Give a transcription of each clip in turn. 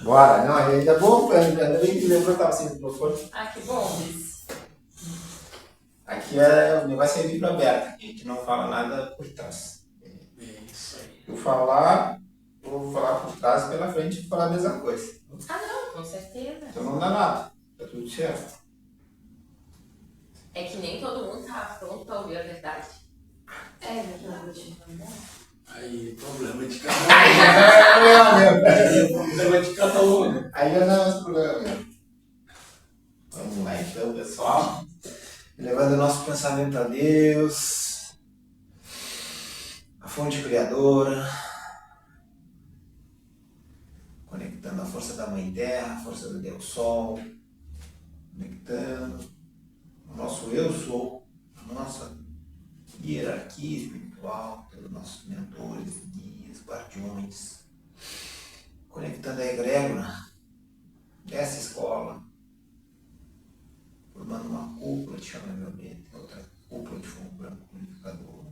Bora. Não, ainda é bom, ainda bem que lembrou que tava sem microfone. Ah, que bom, Luiz. Aqui o negócio é livro aberto, aqui a gente não fala nada por trás. É isso aí. Eu vou falar por trás e pela frente e falar a mesma coisa. Ah, não, com certeza. Então não dá nada, tá tudo certo. É que nem todo mundo tá pronto pra ouvir a verdade. É verdade. Aí, problema de cada Aí problema de cada um, né? já não é mais problema mesmo. Vamos lá então, pessoal. Levando o nosso pensamento a Deus, a fonte criadora, conectando a força da Mãe Terra, a força do Deus Sol, conectando o nosso Eu Sou, a nossa hierarquia espiritual, todos os nossos mentores, guias, guardiões, conectando a egrégora dessa escola, formando uma cúpula de chama violeta, outra cúpula de fogo branco purificador.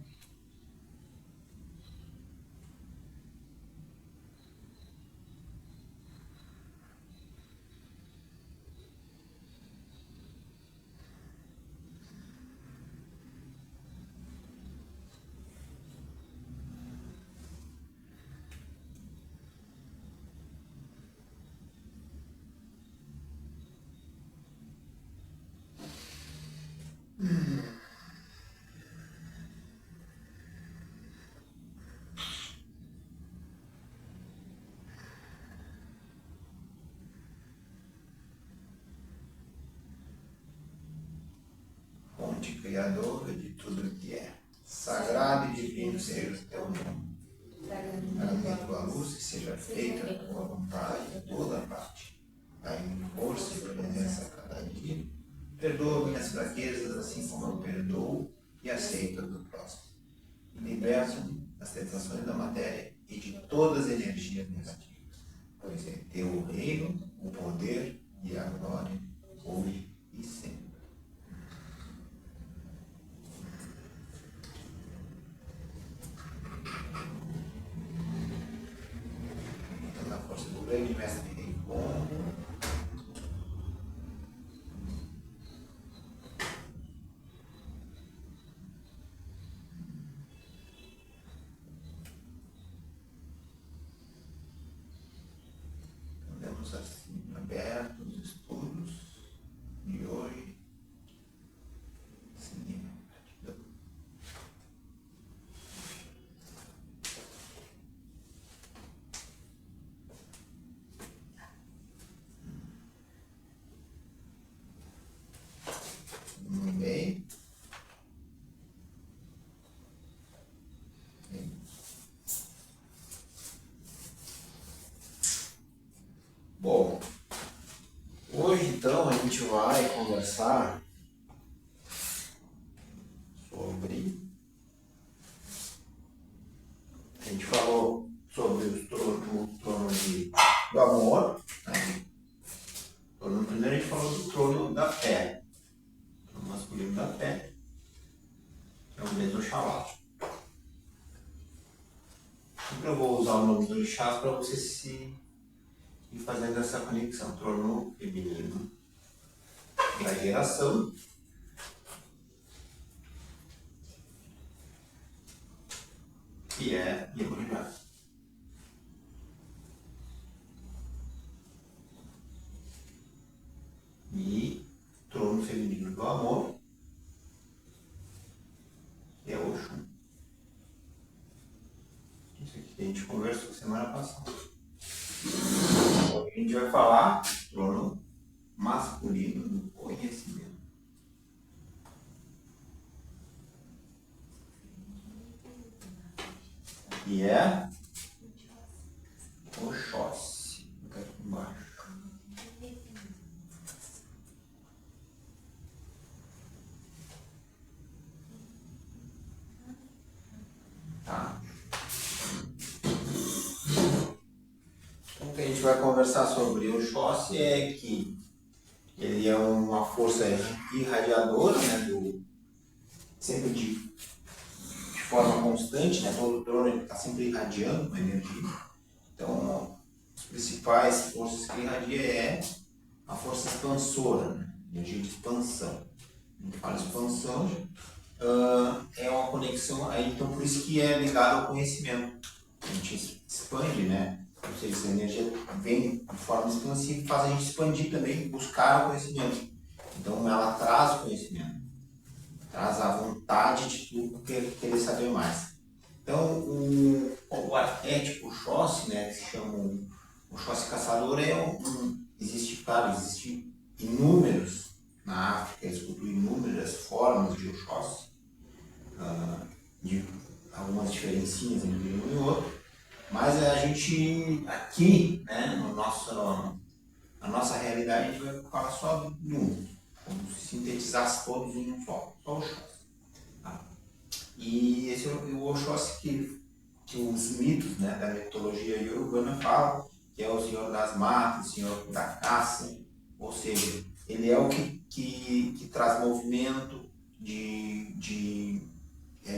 Fonte criadora de tudo que é sagrado e divino seja o teu nome. Traga a tua luz que seja feita a tua vontade em toda parte. Dai-me força e presença a cada dia. Perdoa minhas fraquezas assim como eu perdoo e aceito a do próximo. E liberta-me das tentações da matéria e de todas as energias negativas. Pois é teu o reino, o poder e a glória, hoje e sempre. Na força do grande mestre Reikon, temos assim abertos os estudos de hoje. Sim, gratidão. Muito bem. Bom, hoje então a gente vai conversar sobre. A gente falou sobre o trono do amor. Né? Primeiro a gente falou do trono da fé, o masculino da fé, que é o mesmo Oxalá. Sempre eu vou usar o nome do orixás para você se ir fazendo essa conexão. Trono feminino da geração, que é Iemanjá. E trono feminino do amor, que é Oxum. Isso aqui que a gente conversou semana passada. Hoje a gente vai falar do trono masculino do conhecimento. Que é Oxóssi. Fica aqui embaixo. Tá? Então o que a gente vai conversar sobre o Oxóssi é que ele é uma força irradiadora, né, sempre de forma constante, né, todo o trono está sempre irradiando uma energia. Então, principais forças que irradia é a força expansora, né? Energia de expansão. A gente fala expansão, é uma conexão, aí, então por isso que é ligado ao conhecimento. A gente expande, né? Ou seja, essa energia vem de forma expansiva e faz a gente expandir também, buscar o conhecimento. Então ela traz o conhecimento, traz a vontade de tudo, querer saber mais. Então o arquétipo Oxóssi, né, que se chama o Oxóssi caçador, existe inúmeros na África, escutou inúmeras formas de Oxóssi, de algumas diferencinhas entre um e outro, mas a gente aqui, né, na nossa realidade, a gente vai falar só de um, como se sintetizasse todos em um só Oxóssi. Tá? E esse é o Oxóssi que os mitos, né, da mitologia iorubana falam, que é o senhor das matas, o senhor da caça, ou seja, ele é o que traz movimento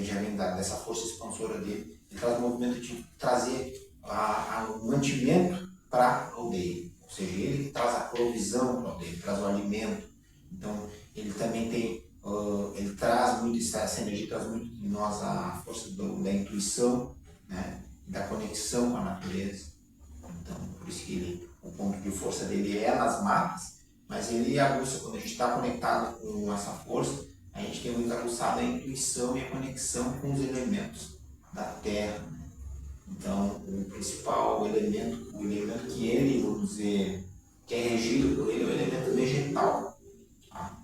já vem dessa força expansora dele, ele traz movimento de trazer o mantimento para a aldeia, ou seja, ele que traz a provisão para a aldeia, traz o alimento. Então ele também tem, ele traz muito, essa energia traz muito em nós a força da intuição, né, da conexão com a natureza. Então por isso que o ponto de força dele é nas matas, mas ele aguça, quando a gente está conectado com essa força, a gente tem muito aguçado a intuição e a conexão com os elementos da terra. Então, o principal elemento, o elemento que ele, vamos dizer, que é regido por ele, é o elemento vegetal. Tá?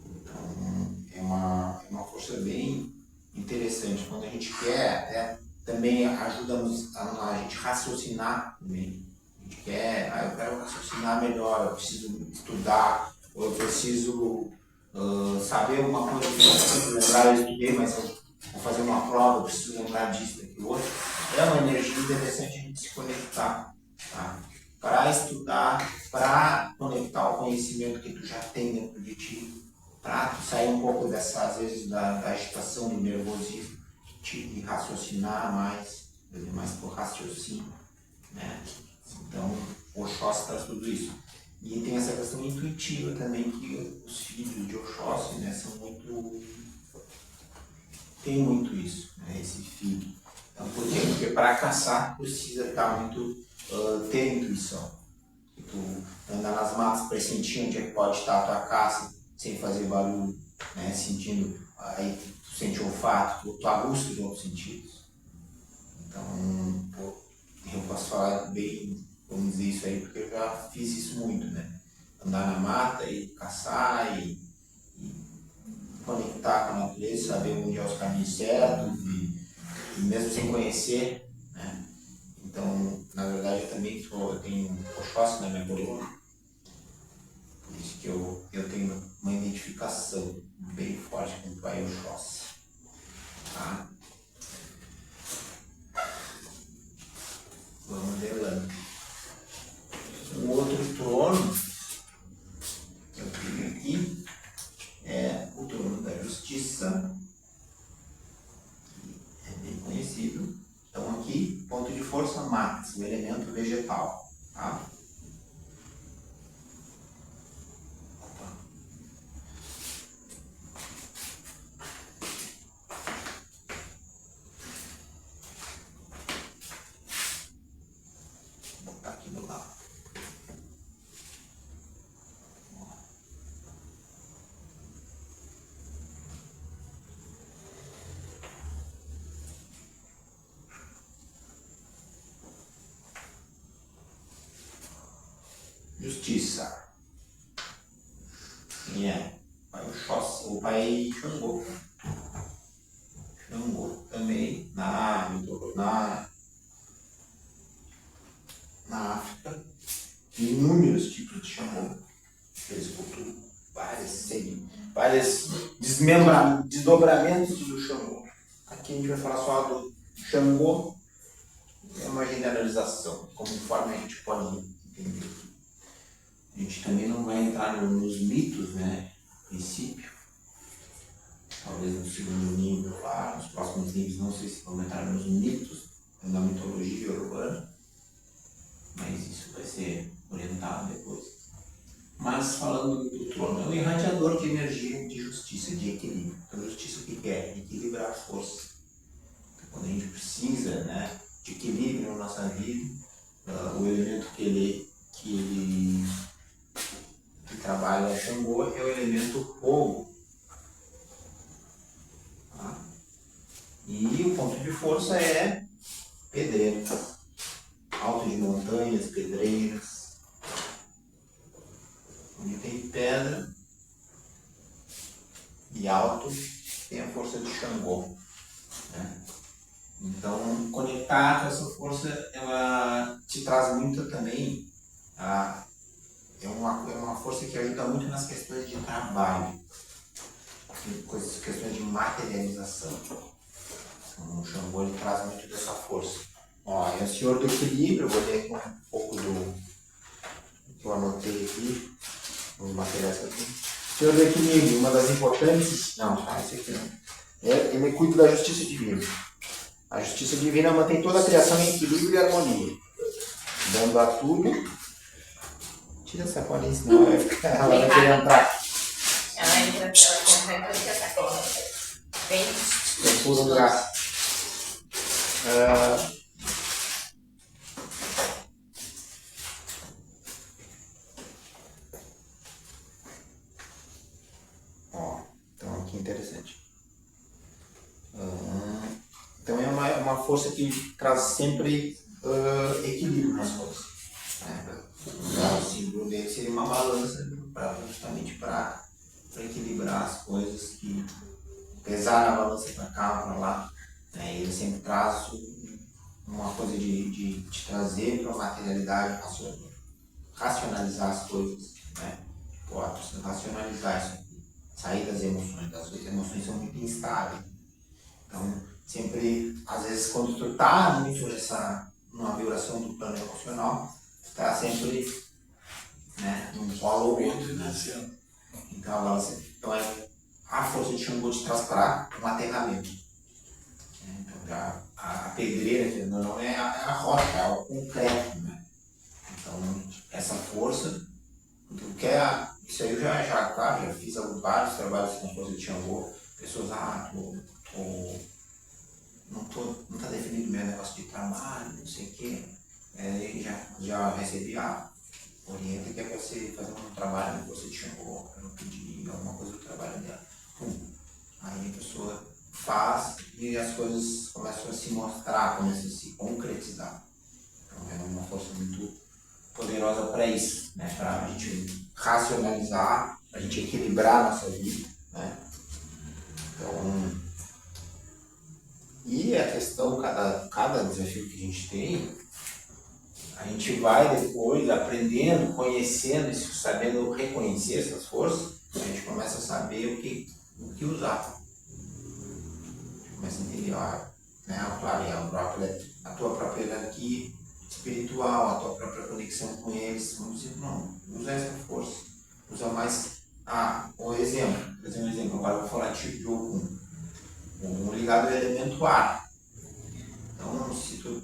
Então, é uma força bem interessante. Quando a gente quer, até também ajuda-nos a gente raciocinar também. A gente quer, eu quero raciocinar melhor, eu preciso estudar, ou eu preciso saber alguma coisa que eu preciso lembrar, eu estudei, mas eu vou fazer uma prova, eu preciso lembrar disso, daquilo outro. É uma energia interessante a gente se conectar, tá? Para estudar, para conectar o conhecimento que tu já tem dentro de ti, para tu sair um pouco dessa, às vezes, da agitação, do nervosismo, e raciocinar mais, fazer mais por raciocínio, né? Então, o Oxóssi traz tudo isso. E tem essa questão intuitiva também, que os filhos de Oxóssi, né, tem muito isso, né, esse filho. Então, por quê? Porque para caçar precisa estar muito, ter intuição. E tu andar nas matas, pressentir onde é que pode estar a tua caça, sem fazer barulho, né, sentindo, aí tu sente o olfato, tu aguça os outros sentidos. Então, eu posso falar bem, vamos dizer isso aí, porque eu já fiz isso muito, né? Andar na mata e caçar e conectar com a natureza, saber onde é os caminhos certos e mesmo sem conhecer, né? Então, na verdade, eu também tenho Oxóssi na minha coluna, por isso que eu tenho uma identificação bem forte com o pai Oxóssi, tá? Vamos delando. Um outro trono que eu tenho aqui é o trono da justiça, que é bem conhecido. Então aqui, ponto de força max, o elemento vegetal. Tá? Vou botar aqui do lado. Justiça. Quem é? Pai Oxóssi, o pai Xangô. Xangô também na África, tem inúmeros tipos de Xangô. Eles cultuam vários desdobramentos do Xangô. Aqui a gente vai falar só do Xangô, é uma generalização, conforme a gente pode entender. A gente também não vai entrar nos mitos, né? A princípio. Talvez no segundo nível lá, nos próximos níveis, não sei se vamos entrar nos mitos da mitologia urbana, mas isso comentar depois. Mas falando do trono, é um irradiador de energia, de justiça, de equilíbrio. Então, justiça o que é? Equilibrar as forças. Então, quando a gente precisa, né, de equilíbrio na nossa vida, o elemento que trabalha é Xangô, é o elemento fogo. Tá? E o ponto de força é pedreiro. Alto de montanhas, pedreiras. Onde tem pedra e alto, tem a força de Xangô. Né? Então, conectar com essa força, ela te traz muito também. É uma força que ajuda muito nas questões de trabalho, questões de materialização. Então, o Xangô ele traz muito dessa força. Ó, é o Senhor do Equilíbrio, eu vou ler um pouco do que eu anotei aqui. Vamos materializar essa aqui. Senhor do Equilíbrio, uma das importantes. Não, esse aqui não. Ele cuida da justiça divina. A justiça divina mantém toda a criação em equilíbrio e harmonia, dando a tudo. Tira essa colinha, senão ela vai querer entrar. Ela entra com essa sacola. Bem. Tem puro graça. Então aqui interessante. Então é uma força que traz sempre equilíbrio nas coisas. O símbolo dele seria uma balança justamente para equilibrar as coisas, que pesar na balança para cá, para lá. Ele sempre traz uma coisa de te trazer para a materialidade, racionalizar as coisas. Né? Racionalizar isso aqui, sair das emoções. As emoções são muito instáveis. Então, sempre, às vezes, quando tu está muito numa vibração do plano emocional, está sempre, né, num polo ou outro. Né? Então, a força de Xangô te traz para um aterramento. Então, a pedreira não é a rocha, é o concreto. Né? Então, essa força, isso aí eu já fiz vários trabalhos com força de Xangô. Pessoas, não está definido meu negócio de trabalho, não sei o quê. Já recebi orienta que é para você fazer um trabalho na força de Xangô, para não pedir alguma coisa do trabalho dela. Aí a pessoa faz e as coisas começam a se mostrar, começam a se concretizar. Então é uma força muito poderosa para isso, né? Para a gente racionalizar, para a gente equilibrar a nossa vida. Né? Então, e a questão, cada desafio que a gente tem, a gente vai depois aprendendo, conhecendo, sabendo reconhecer essas forças, a gente começa a saber o que usar. A gente começa a entender, a tua própria hierarquia espiritual, a tua própria conexão com eles. Vamos dizer, não, usa essa força. Usa mais. Um exemplo. Por exemplo, agora eu vou falar de um ligado ao elemento ar. Então, se tu,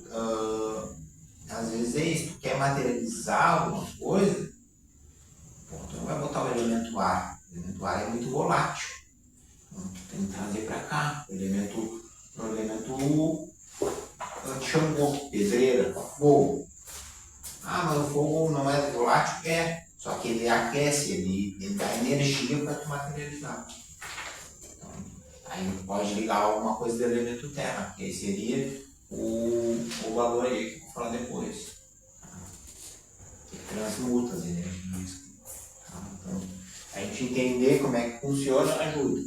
às vezes é isso, tu quer materializar alguma coisa, tu não vai botar o elemento ar. O elemento ar é muito volátil. Então, tu tem que trazer para cá o elemento Xangô, pedreira, fogo. Mas o fogo não é volátil? É. Só que ele aquece, ele dá energia para tu materializar. Então, aí pode ligar alguma coisa do elemento terra, que aí seria o valor aí que eu vou falar depois. Que transmuta as energias. Então, a gente entender como é que funciona ajuda.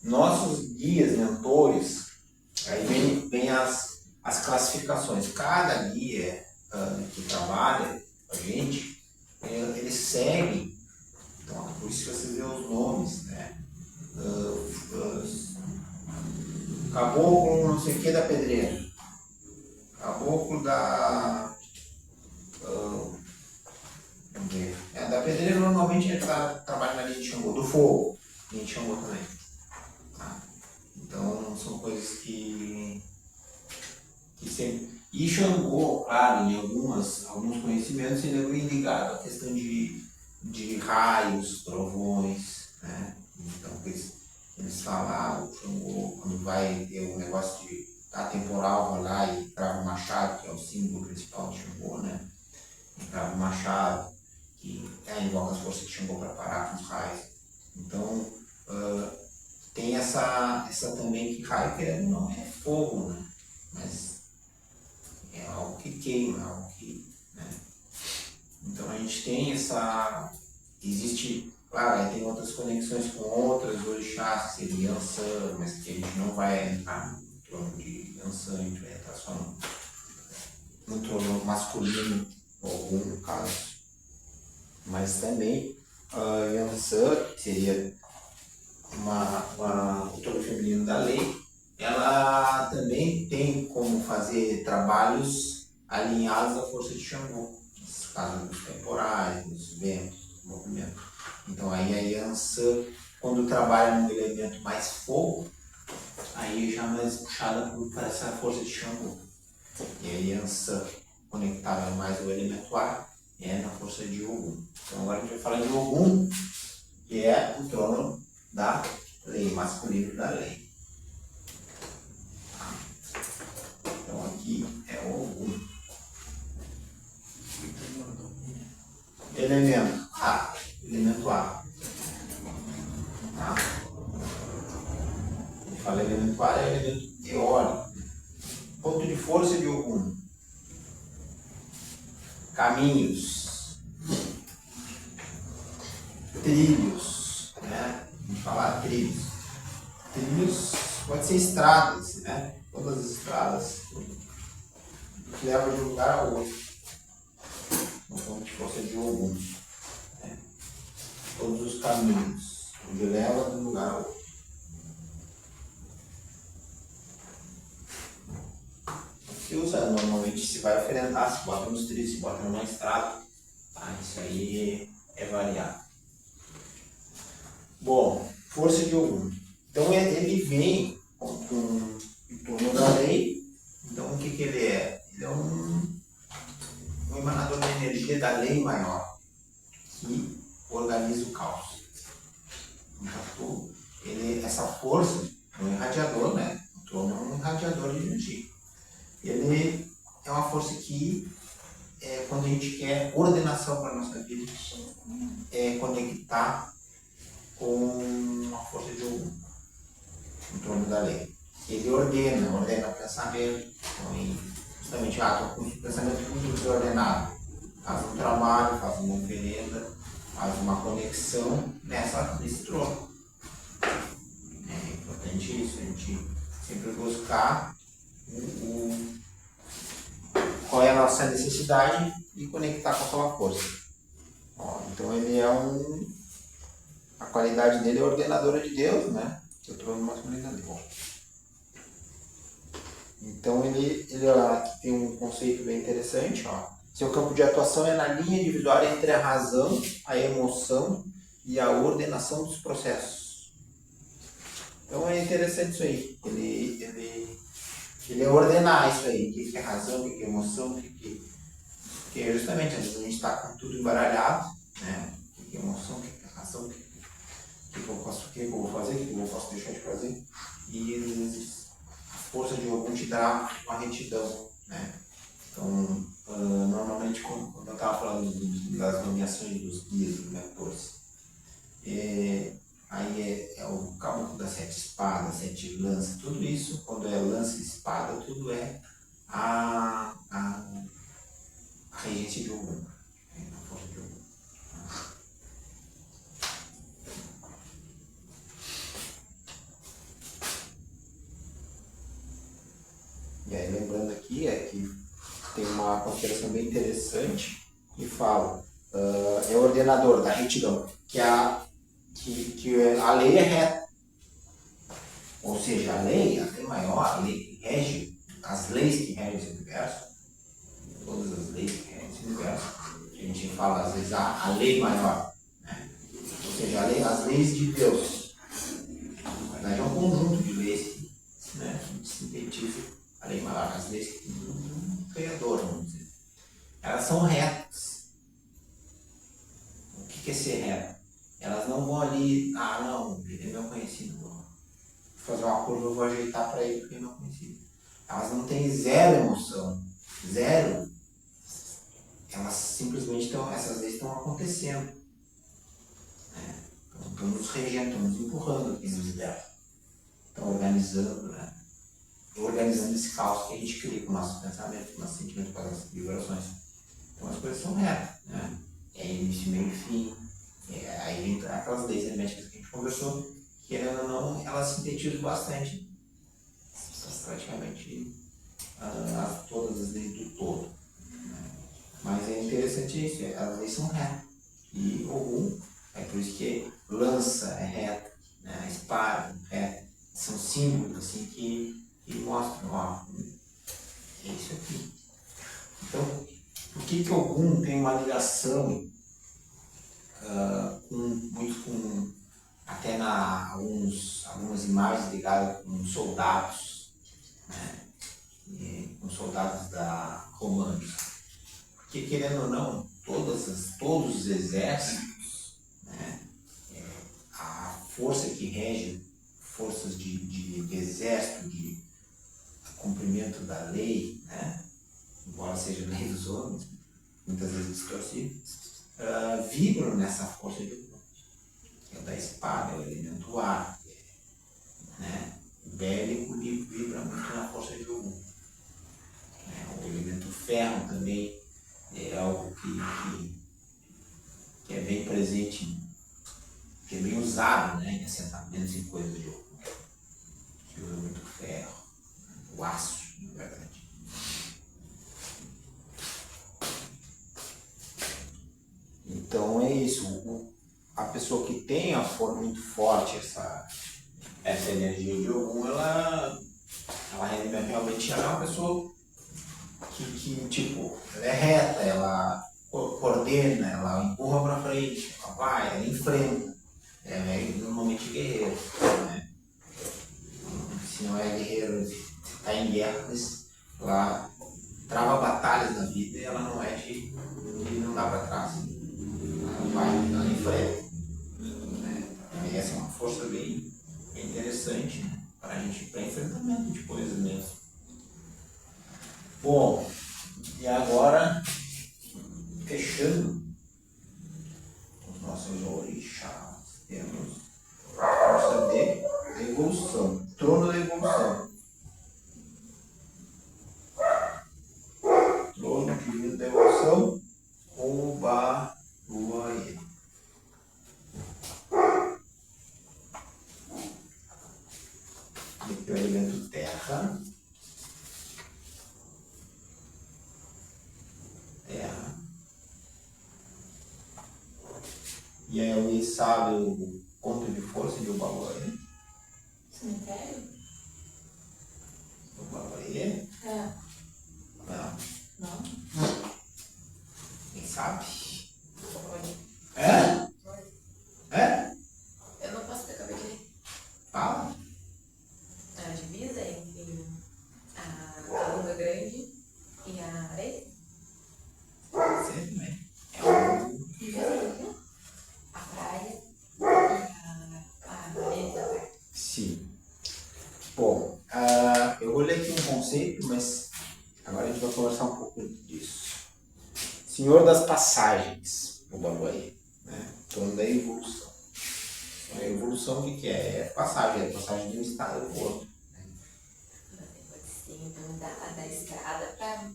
Nossos guias, mentores, aí vem as classificações. Cada guia que trabalha com a gente, ele segue. Então, por isso que vocês veem os nomes, né? Caboclo não sei o que da pedreira. Caboclo da da pedreira normalmente a gente trabalha na linha de Xangô, do fogo, linha de Xangô também. Então são coisas que sempre. E Xangô, claro, em algumas alguns conhecimentos seriam ligados à questão de raios, trovões, né? Então, eles falavam, quando vai ter um negócio de atemporal, vai lá e trava o machado, que é o símbolo principal de Xangô, né? E trava o machado, que invoca as forças de Xangô para parar com os raios. Então, tem essa também que raio, querendo não, é fogo, né? Mas é algo que queima, é algo que, né? Então a gente tem existe, claro, aí tem outras conexões com outras orixás, que seria Yansan, mas que a gente não vai entrar no trono de Yansan, a gente vai entrar só no trono masculino, algum no caso. Mas também Yansan, que seria o trono feminino da lei, ela também tem como fazer trabalhos alinhados à força de Xangô, nos casos dos temporais, dos ventos, do movimento. Então aí a Yansan, quando trabalha no elemento mais fogo, aí já mais puxada para essa força de Xangô. E a Yansan conectada mais ao elemento ar, na força de Ogum. Então agora a gente vai falar de Ogum, que é o trono da lei, masculino da lei. Então aqui é o Ogum. Elemento A. Elemento A. Tá? A gente fala elemento A, é elemento teórico. Ponto de força de Ogum. Caminhos. Trilhos. Né? A gente fala trilhos. Trilhos pode ser estradas, né? Todas as estradas que levam de um lugar a outro. No ponto de força de Ogum. Né? Todos os caminhos onde leva de um lugar a outro. Que usa normalmente, se vai oferendar, se bota nos trilhos, se bota numa estrada, tá? Isso aí é variável. Bom, força de Ogum. Então ele vem em torno da lei. Então o que ele é? Ele é um emanador da energia da lei maior, que organiza o caos. Então, essa força é um irradiador, né? O trono é um irradiador de energia. Ele é uma força que, quando a gente quer ordenação para a nossa vida, conectar com a força de Ogum, o trono da lei. Ele ordena o pensamento, então, justamente com o pensamento tudo ordenado. Faz um trabalho, faz uma oferenda, faz uma conexão nesse trono. É importante isso, a gente sempre buscar qual é a nossa necessidade e conectar com aquela força. Então ele é a qualidade dele é ordenadora de Deus, né? Que é o trono masculino da lei. Então ele aqui tem um conceito bem interessante, ó. Seu campo de atuação é na linha divisória entre a razão, a emoção e a ordenação dos processos. Então é interessante isso aí. Ele é ordenar isso aí. O que é razão, o que é emoção, porque justamente às vezes a gente está com tudo embaralhado, né? O que é emoção, o que é razão, o que eu vou fazer, o que eu posso deixar de fazer. E às vezes a força de Ogum te dá uma retidão, né? Então, normalmente, quando eu estava falando das nomeações dos guias, dos mentores, aí é o caboclo das 7 espadas, 7 lanças, tudo isso, quando é lança e espada, tudo é a regência de Ogum, a força de Ogum. E aí, lembrando aqui, que tem uma consideração bem interessante que fala, é o ordenador da retidão, que a lei é reta. Ou seja, a lei maior, a lei que rege, as leis que regem esse universo, todas as leis que regem esse universo, que a gente fala às vezes a lei maior, né? Ou seja, as leis de Deus. Na verdade é um conjunto de leis que, né, a gente sintetiza a lei maior, as leis do Criador, vamos dizer. elas são retas. O que é ser reto? Elas não vão ali, não, ele é meu conhecido, vou fazer uma curva, eu vou ajeitar para ele porque é meu conhecido. Elas não têm zero emoção, zero. Elas simplesmente essas leis estão acontecendo. Né? Estão nos regendo, estão nos empurrando aqui no universo. Estão organizando, né? Organizando esse caos que a gente cria com o nosso pensamento, com o nosso sentimento, com as nossas vibrações. Então as coisas são retas. Né? É início, meio e fim. Aí entra aquelas leis herméticas que a gente conversou, que querendo ou não, elas sintetizam bastante, praticamente todas as leis do todo. Né? Mas é interessante isso, as leis são retas. E Ogum, é por isso que lança é reta, né? A espada é reta. São símbolos assim, que mostram, é isso aqui. Então, por que Ogum tem uma ligação até algumas imagens ligadas com soldados, né? Com soldados romanos? Porque, querendo ou não, todos os exércitos, né? A força que rege, forças de exército, de cumprimento da lei, né? Embora seja lei dos homens, muitas vezes distorcido, vibram nessa força de Ogum. É o da espada, é o elemento ar, né? O bélico vibra muito na força de Ogum. O elemento ferro também é algo que é bem presente, que é bem usado, né, em assentamentos e coisas de Ogum. Se usa muito ferro, o aço, na verdade. Então é isso. A pessoa que tem a forma muito forte, essa energia de Ogum, ela realmente é uma pessoa que tipo, ela é reta, ela coordena, ela empurra para frente, ela vai, ela enfrenta. Ela é normalmente guerreiro, né? Se não é guerreiro, está em guerra, mas ela trava batalhas na vida e ela não é de não dá para trás. Ela vai, ela enfrenta. Né? E essa é uma força bem interessante, né? Para a gente, para enfrentamento de coisas mesmo. Bom, e agora, fechando os nossos orixás, temos a força de evolução, trono da evolução. Trono divino da evolução, Obaluayê. Aqui é o elemento terra. E aí alguém sabe o ponto de força de Obaluayê? Cemitério? Obaluayê? É. Não? Quem sabe? Pode. É? Eu não posso ter cabelo aqui. Fala. A divisa entre a Lua Grande e a areia. Você também. É um... A praia e a areia da praia. Sim. Bom, eu olhei aqui um conceito, mas agora a gente vai conversar um pouco disso. Senhor das passagens, o Obaluayê, né? Trono da evolução. A evolução o que é? É passagem de um estado para o outro. Pode ser, então, da estrada para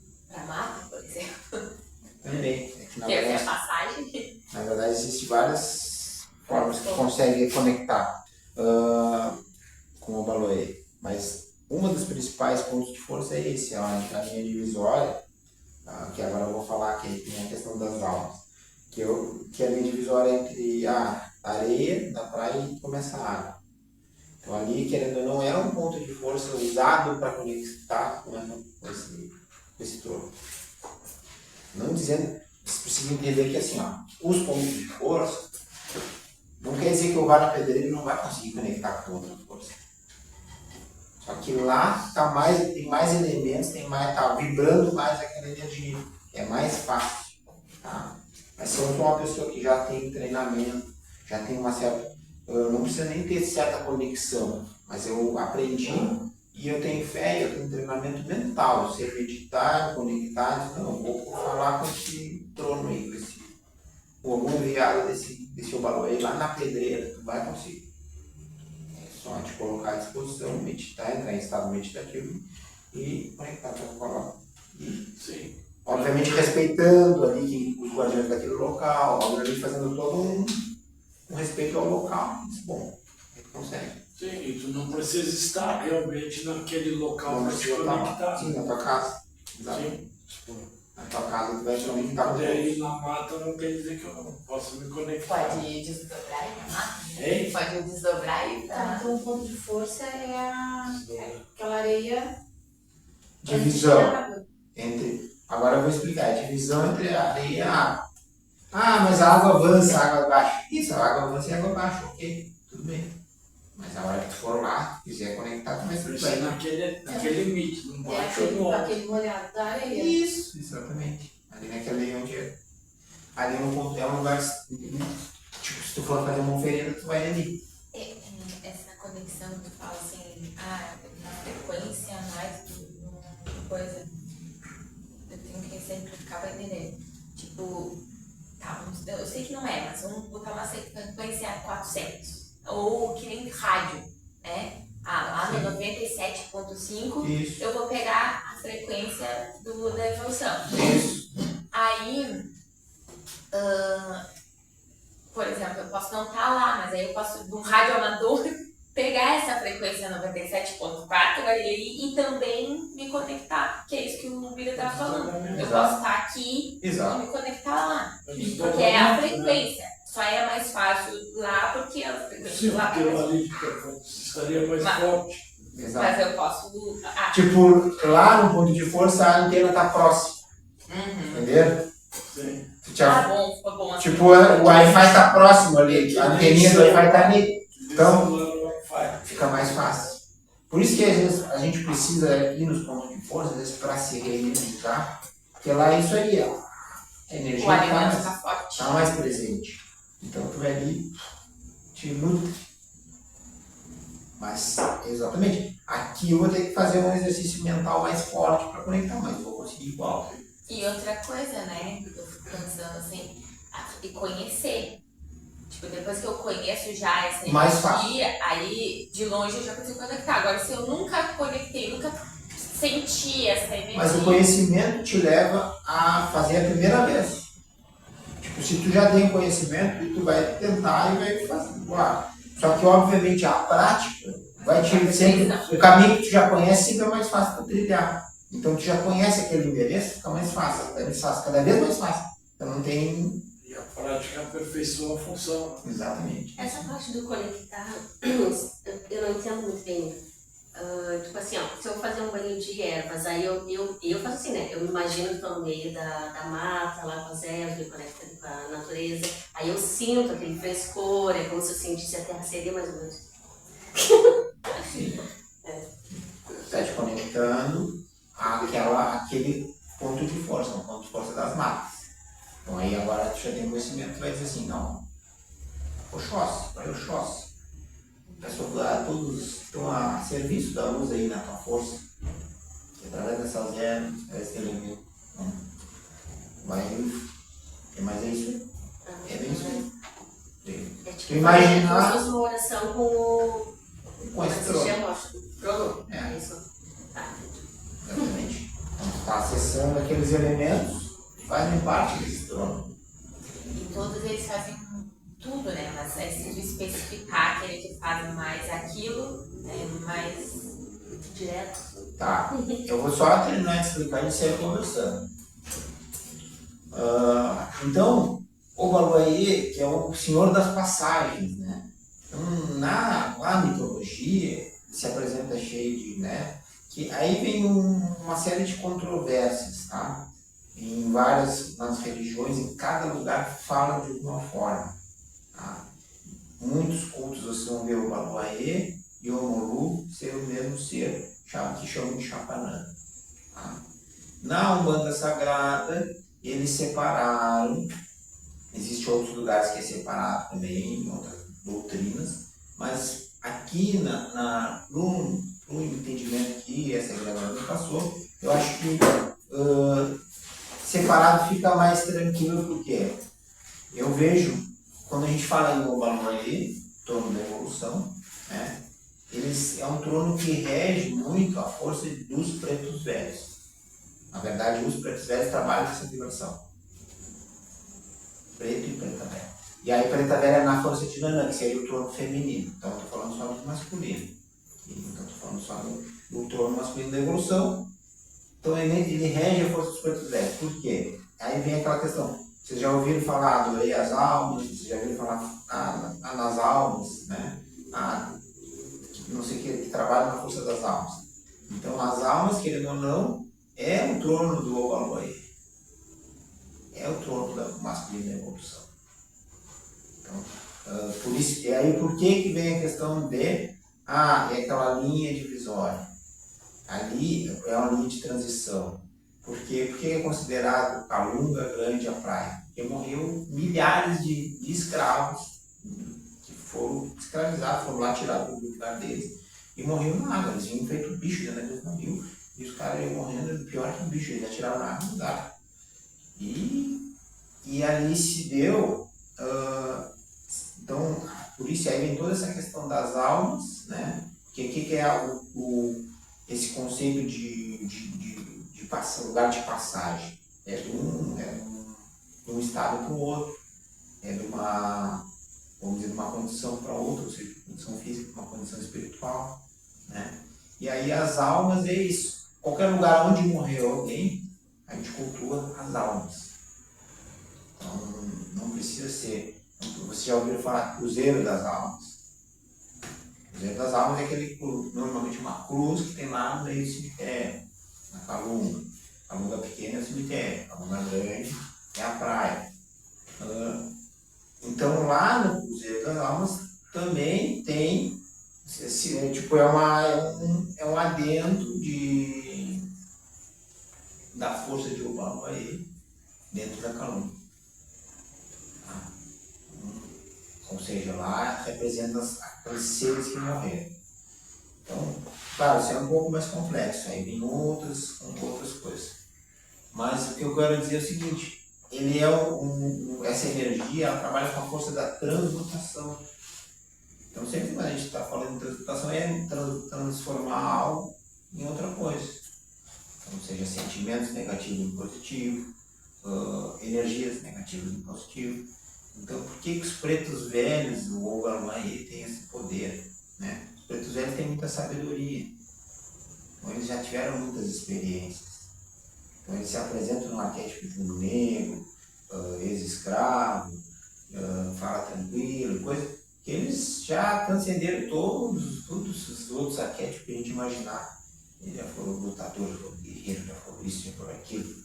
mata, por exemplo. Também. É que, Tem a passagem. na verdade, existem várias formas que conseguem conectar com o Obaluayê. Mas uma dos principais pontos de força é esse, a linha divisória, que agora eu vou falar que tem a questão das almas. Que é a linha divisória entre a areia da praia e começa a água. Então ali, querendo ou não, é um ponto de força usado para conectar com esse trono. Não dizendo, você precisa entender que assim, os pontos de força não quer dizer que eu vá na pedreira e não vai conseguir conectar com outra força. Só que lá tem mais elementos, tá vibrando mais aquela energia. é mais fácil, tá? Mas se eu sou uma pessoa que já tem treinamento, já tem uma certa... Eu não precisa nem ter certa conexão, mas eu aprendi e eu tenho fé, eu tenho treinamento mental, eu sei meditar, conectar, então eu vou falar com esse trono aí, com esse... O algum enviado desse Obalu aí lá na pedreira, tu vai conseguir. É só te colocar à disposição, meditar, entrar em estado meditativo e conectar com a palavra. Sim. Obviamente respeitando ali os guardiões daquele local, obviamente fazendo todo um respeito ao local. Bom, a gente consegue. Sim, e tu não precisa estar realmente naquele local para te Sim, conectar. sim, na tua casa. Exato. Sim. Tipo, Na tua casa tu vai conectar com poder Deus. ir na mata não quer dizer que eu não posso me conectar. Pode desdobrar e amar. Hein? Pode desdobrar e Tá, então o ponto de força é aquela areia. Divisão entre. Agora eu vou explicar. A divisão entre a areia e a água. Ah, mas a água avança, a água baixa. Isso, a água avança e a água baixa, ok, tudo bem. Mas a hora que tu for lá, quiser conectar, tu vai ser Precisa naquele limite, não pode Aquele molhado da areia. Isso, exatamente. Ali naquele onde é. Ali é um lugar. Tipo, se tu for fazer uma oferenda, tu vai ali. Essa conexão que tu fala assim, na frequência mais uma coisa, eu tenho que exemplificar pra entender. Tipo, tá, eu sei que não é, mas vamos botar uma frequência 400. Ou que nem rádio, né? Lá no 97.5 Isso. eu vou pegar a frequência da evolução. Isso. Aí, por exemplo, eu posso não estar lá, mas aí eu posso, de um rádio amador, pegar essa frequência 97.4 ali e também me conectar, que é isso que o Bira estava falando. Eu posso estar aqui Exato. e me conectar lá, porque é a frequência. Só é mais fácil lá porque a frequência Sim, lá porque ali estaria mais forte. Exato. mas eu posso. Tipo, lá no ponto de força a antena tá próxima. Entendeu? Sim. Bom, ficou bom assim. Tipo, o Wi-Fi tá próximo ali, a anteninha do Wi-Fi tá ali. Então, fica mais fácil. Por isso que às vezes a gente precisa ir nos pontos de força, às vezes para se reivindicar, porque lá é isso aí, ó. A energia O alimento tá forte. tá mais presente. Então tu vai ali, te nutre. Mas, exatamente, aqui eu vou ter que fazer um exercício mental mais forte para conectar, mas vou conseguir igual. E outra coisa, né, que eu fico pensando assim, e conhecer. Tipo, depois que eu conheço já essa Mais energia, aí de longe eu já consigo conectar. Agora, se eu nunca conectei, nunca senti essa energia. Mas o conhecimento te leva a fazer a primeira vez. Tipo, se tu já tem o conhecimento, tu vai tentar e vai fazer. Só que, obviamente, a prática vai te sempre. O caminho que tu já conhece sempre é mais fácil para trilhar. Então, tu já conhece aquele endereço, fica mais fácil, cada vez mais fácil. Então, não tem. E a prática aperfeiçoa a função. Exatamente. Essa parte do conectar, eu não entendo muito bem. Tipo assim, ó, se eu fazer um banho de ervas, aí eu faço assim, né? Eu me imagino que estou no meio da mata, lá com as ervas, me conecto com a natureza. Aí eu sinto aquele frescor, é como se eu sentisse a terra seria mais ou menos. Sim. Está te conectando àquele ponto de força, um ponto de força das matas. Então aí agora tu já tem conhecimento, tu vai dizer assim, não, Oxóssi, vai Oxóssi. Pessoal, todos estão a serviço da luz aí na tua força. E através dessas ervas, esse elemento. Mas é isso aí. É bem isso aí. É Tu tipo, imaginar- como se fosse uma oração com esse trono. trono. É. Isso. Tá. Exatamente. Então tu está acessando aqueles elementos e fazem parte desse trono. E todos eles fazem tudo, né? Mas é se tu especificar aquele que faz mais aquilo, é mais direto. Tá. Eu vou só terminar de explicar e sair conversando. Então, o Obaluayê, que é o senhor das passagens, né? Então, na mitologia, se apresenta cheio de, né? Que aí vem uma série de controvérsias, tá? Nas religiões, em cada lugar fala de alguma forma. Tá? Muitos cultos vocês vão ver o Obaluayê e o Omolu ser o mesmo ser, que chamam de Chapanã. Tá? Na Umbanda Sagrada, eles separaram, existem outros lugares que é separado também, em outras doutrinas, mas aqui no entendimento que essa gravadora me passou, eu acho que separado fica mais tranquilo, porque eu vejo, quando a gente fala em Obaluayê, trono da evolução, né, é um trono que rege muito a força dos pretos velhos. Na verdade, os pretos velhos trabalham com essa vibração. Preto e preta velha. E aí, preta velha é na força de Nanã, que seria o trono feminino. Então, eu estou falando só do masculino. Então, estou falando só do trono masculino da evolução. Então, ele rege a força dos pretos velhos. Por quê? Aí vem aquela questão. Vocês já ouviram falar do Rei as Almas? Vocês já ouviram falar nas almas, né? Não sei o que trabalha na força das almas. Então, as almas, querendo ou não, é o trono do Obaluayê. É o trono da masculina evolução. Então, por isso, e aí por que vem a questão de é aquela linha divisória? Ali é uma linha de transição. Por quê? Porque é considerado a Lunga Grande a praia. Porque morreu milhares de escravos que foram escravizados, foram lá tirados do lugar deles e morriam na água. Eles vinham feito bicho dentro daquele navio e os caras iam morrendo pior que um bicho, eles atiraram na água e mudaram. E ali se deu, então, por isso aí vem toda essa questão das almas, né? Que é esse conceito de lugar de passagem. É de um estado para o outro, vamos dizer, de uma condição para outra, ou seja, de uma condição física para uma condição espiritual, né? E aí as almas é isso. Qualquer lugar onde morreu alguém, a gente cultua as almas. Então, não precisa ser. Você já ouviu falar Cruzeiro das Almas? Cruzeiro das Almas é aquele, normalmente uma cruz que tem lá no meio do cemitério, na Calunga. A Calunga pequena é o cemitério, a Calunga grande é a praia. Então, lá no Cruzeiro das Almas também tem, é um adendo da força de Obaluayê dentro da Calunga. Ou seja, lá representa aqueles seres que morreram. Então, claro, isso é um pouco mais complexo, aí vem outras coisas. Mas o que eu quero dizer é o seguinte, ele essa energia, ela trabalha com a força da transmutação. Então, sempre quando a gente está falando de transmutação, é transformar algo em outra coisa. Então, seja sentimentos negativos em positivo, energias negativas em positivo. Então, por que os pretos velhos, o Obaluayê, tem esse poder? Né? Os pretos velhos têm muita sabedoria. Então, eles já tiveram muitas experiências. Então, eles se apresentam no arquétipo de um negro, ex-escravo, fala tranquilo, coisa que eles já transcenderam todos os outros arquétipos que a gente imaginar. Eles já foram lutadores, já foram guerreiros, já foram isso, já foram aquilo,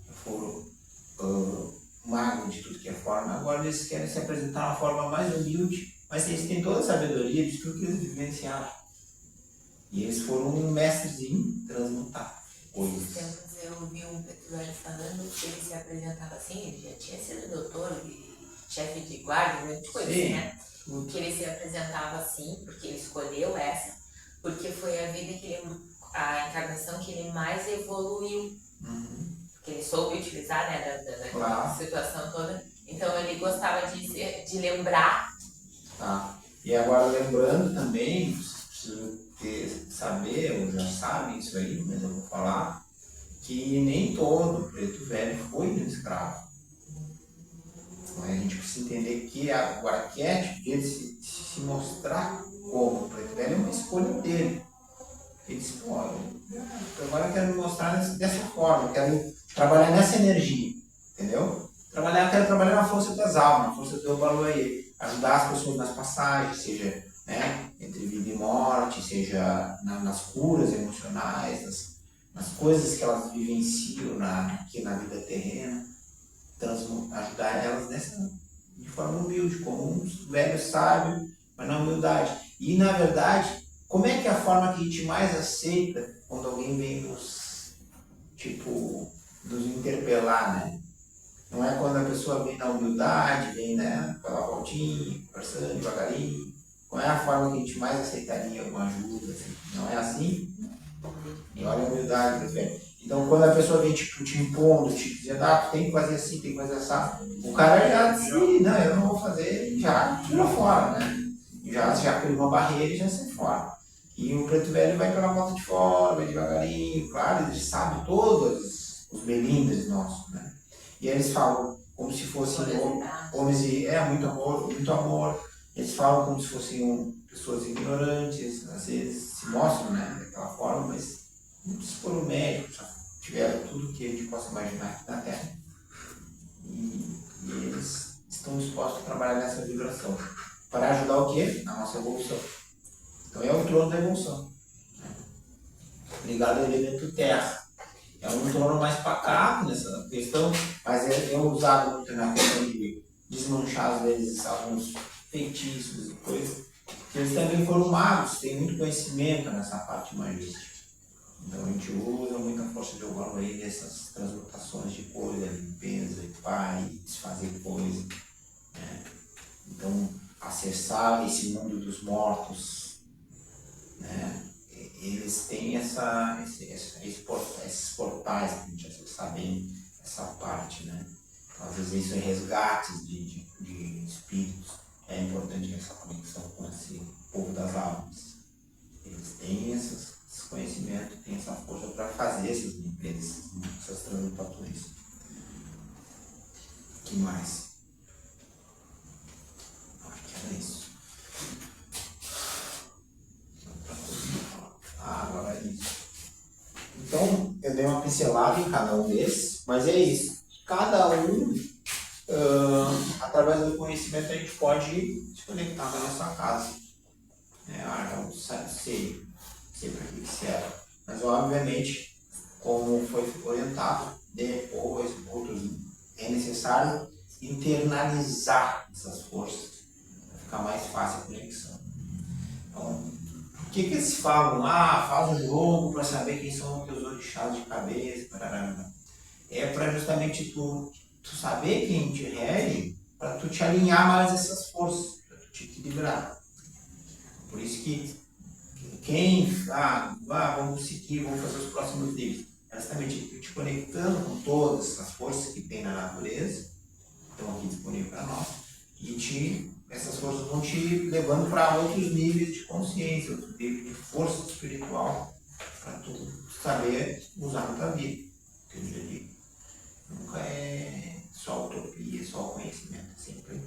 já foram magos de tudo que é forma. Agora eles querem se apresentar de uma forma mais humilde, mas eles têm toda a sabedoria de tudo que eles vivenciaram. E eles foram mestres em transmutar coisas. Esses tempos eu vi um preto velho falando que ele se apresentava assim, ele já tinha sido doutor e chefe de guarda, muita coisa assim, né? Que ele se apresentava assim, porque ele escolheu essa, porque foi a vida a encarnação que ele mais evoluiu. Porque ele soube utilizar, né, daquela situação toda. Então ele gostava de lembrar. Tá. E agora lembrando também, vocês precisam saber, ou já sabem isso aí, mas eu vou falar, que nem todo preto velho foi um escravo. Então a gente precisa entender que o arquétipo de ele se mostrar como preto velho é uma escolha dele. Ele disse, pô, agora eu quero me mostrar dessa forma, eu quero trabalhar nessa energia, entendeu? Eu quero trabalhar na força das almas, na força do Obaluayê, ajudar as pessoas nas passagens, seja, né, entre vida e morte, seja nas curas emocionais, nas coisas que elas vivenciam aqui na vida terrena, ajudar elas de forma humilde, como um velho sábio, mas na humildade. E, na verdade, como é que é a forma que a gente mais aceita quando alguém vem nos tipo, nos interpelar, né? Não é quando a pessoa vem na humildade, vem, né, pela voltinha, conversando devagarinho. Qual é a forma que a gente mais aceitaria uma ajuda? Assim? Não é assim? E olha a humildade do velho. Então, quando a pessoa vem tipo, te impondo, te dizendo, tu tem que fazer assim, tem que fazer assim, o cara já diz, não, eu não vou fazer, já tira fora, né? Já criou uma barreira e já sai fora. E o preto velho vai pela volta de fora, vai devagarinho, claro, ele sabe todos os melindres nossos, né? E aí eles falam como se fossem homens e muito amor, muito amor. Eles falam como se fossem pessoas ignorantes, às vezes se mostram, né, daquela forma, mas muitos foram médicos, já tiveram tudo que a gente possa imaginar aqui na Terra. E eles estão dispostos a trabalhar nessa vibração. Para ajudar o quê? A nossa evolução. Então é o trono da evolução. Né? Ligado ao elemento terra. É um trono mais pacato nessa questão, mas é usado muito na questão de desmanchar, às vezes, alguns feitiços e coisas. Eles também foram magos, têm muito conhecimento nessa parte magística. Então a gente usa muita força de Ogum aí nessas transmutações de coisa, limpeza, pai, desfazer coisa. Né? Então, acessar esse mundo dos mortos, né? Eles têm esses portais para a gente acessar bem essa parte, né? Então, às vezes isso é resgates de espíritos. É importante essa conexão com esse povo das almas. Eles têm esses conhecimentos, têm essa força para fazer essas limpezas, essas transmutações. O que mais? Acho que era isso. Agora é isso. Então, eu dei uma pincelada em cada um desses, mas é isso. Cada um, através do conhecimento, a gente pode se conectar com a nossa casa. Eu sei para que serve. Mas, obviamente, como foi orientado, depois, é necessário internalizar essas forças para ficar mais fácil a conexão. Então, o que eles falam? Faz um jogo para saber quem são os teus orixás de cabeça. Parará. É para justamente tu saber quem te rege, para tu te alinhar mais a essas forças, para tu te equilibrar. Por isso que quem vamos seguir, vamos fazer os próximos níveis. É justamente te conectando com todas as forças que tem na natureza, estão aqui disponíveis para nós, e essas forças vão te levando para outros níveis de consciência, outros níveis de força espiritual, para tu saber usar na tua vida. Entendeu? Nunca é só utopia, só conhecimento, é sempre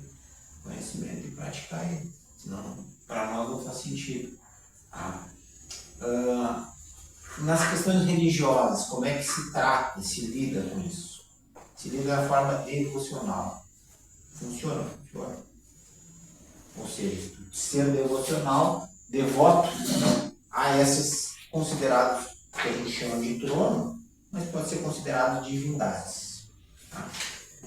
conhecimento e praticar ele. Senão, para nós não faz sentido. Nas questões religiosas, como é que se trata, se lida com isso? Se lida da forma devocional. Funciona? Ou seja, ser devocional, devoto a essas consideradas que a gente chama de trono, mas pode ser considerado divindades. Tá?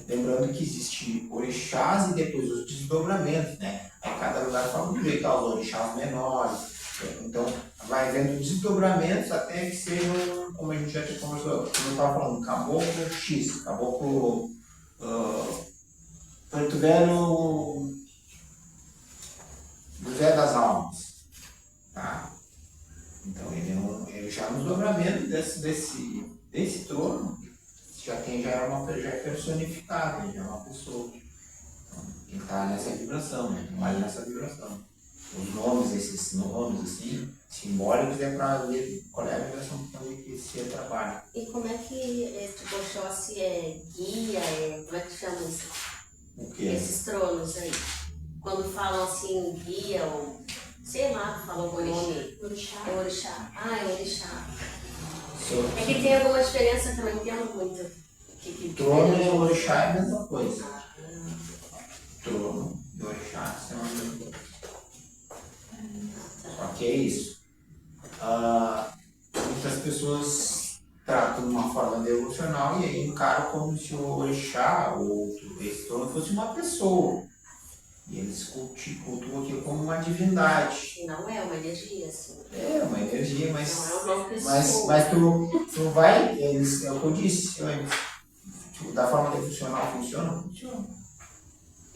Lembrando que existe orixás e depois os desdobramentos, né? Aí cada lugar fala um jeito, os orixás menores. Então, vai vendo desdobramentos até que sejam, como a gente já tinha conversado, como eu estava falando, caboclo X, caboclo Preto Velho José das Almas. Tá? Então, ele já no desdobramento desse trono, já é personificado, já é uma pessoa. Então, quem está nessa vibração, né? Trabalha nessa vibração. Os nomes, esses nomes assim, simbólicos, é para ver qual é a vibração que esse ser trabalha. E como é que tipo, Oxóssi é guia, como é que chama isso? O quê? Esses tronos aí. Quando falam assim, guia ou sei lá, falam o nome. Orixá. É orixá. É orixá. Sim. É que tem alguma diferença que eu não entendo muito. Trono e orixá é a mesma coisa. Trono e orixá são a mesma coisa. Só que é isso. Muitas pessoas tratam de uma forma devocional e aí encaram como se o orixá ou esse trono fosse uma pessoa. E eles cultuam aquilo como uma divindade. E não é uma energia, assim. É uma energia, Não é um nome mas pessoa. tu vai, eles, é o que eu disse antes, da forma que funciona.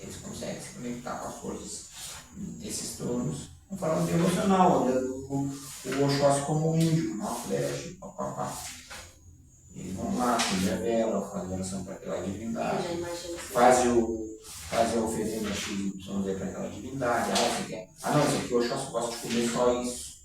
Eles conseguem se conectar com as forças desses tronos de forma devocional, o Oxóssi como um índio, uma flecha, papapá. Eles vão lá, acendem a vela, fazem oração para aquela Eu divindade, já imagino assim. fazem a oferenda XYZ para aquela divindade. Você quer? Não, isso aqui o Oxóssi gosta de comer só isso.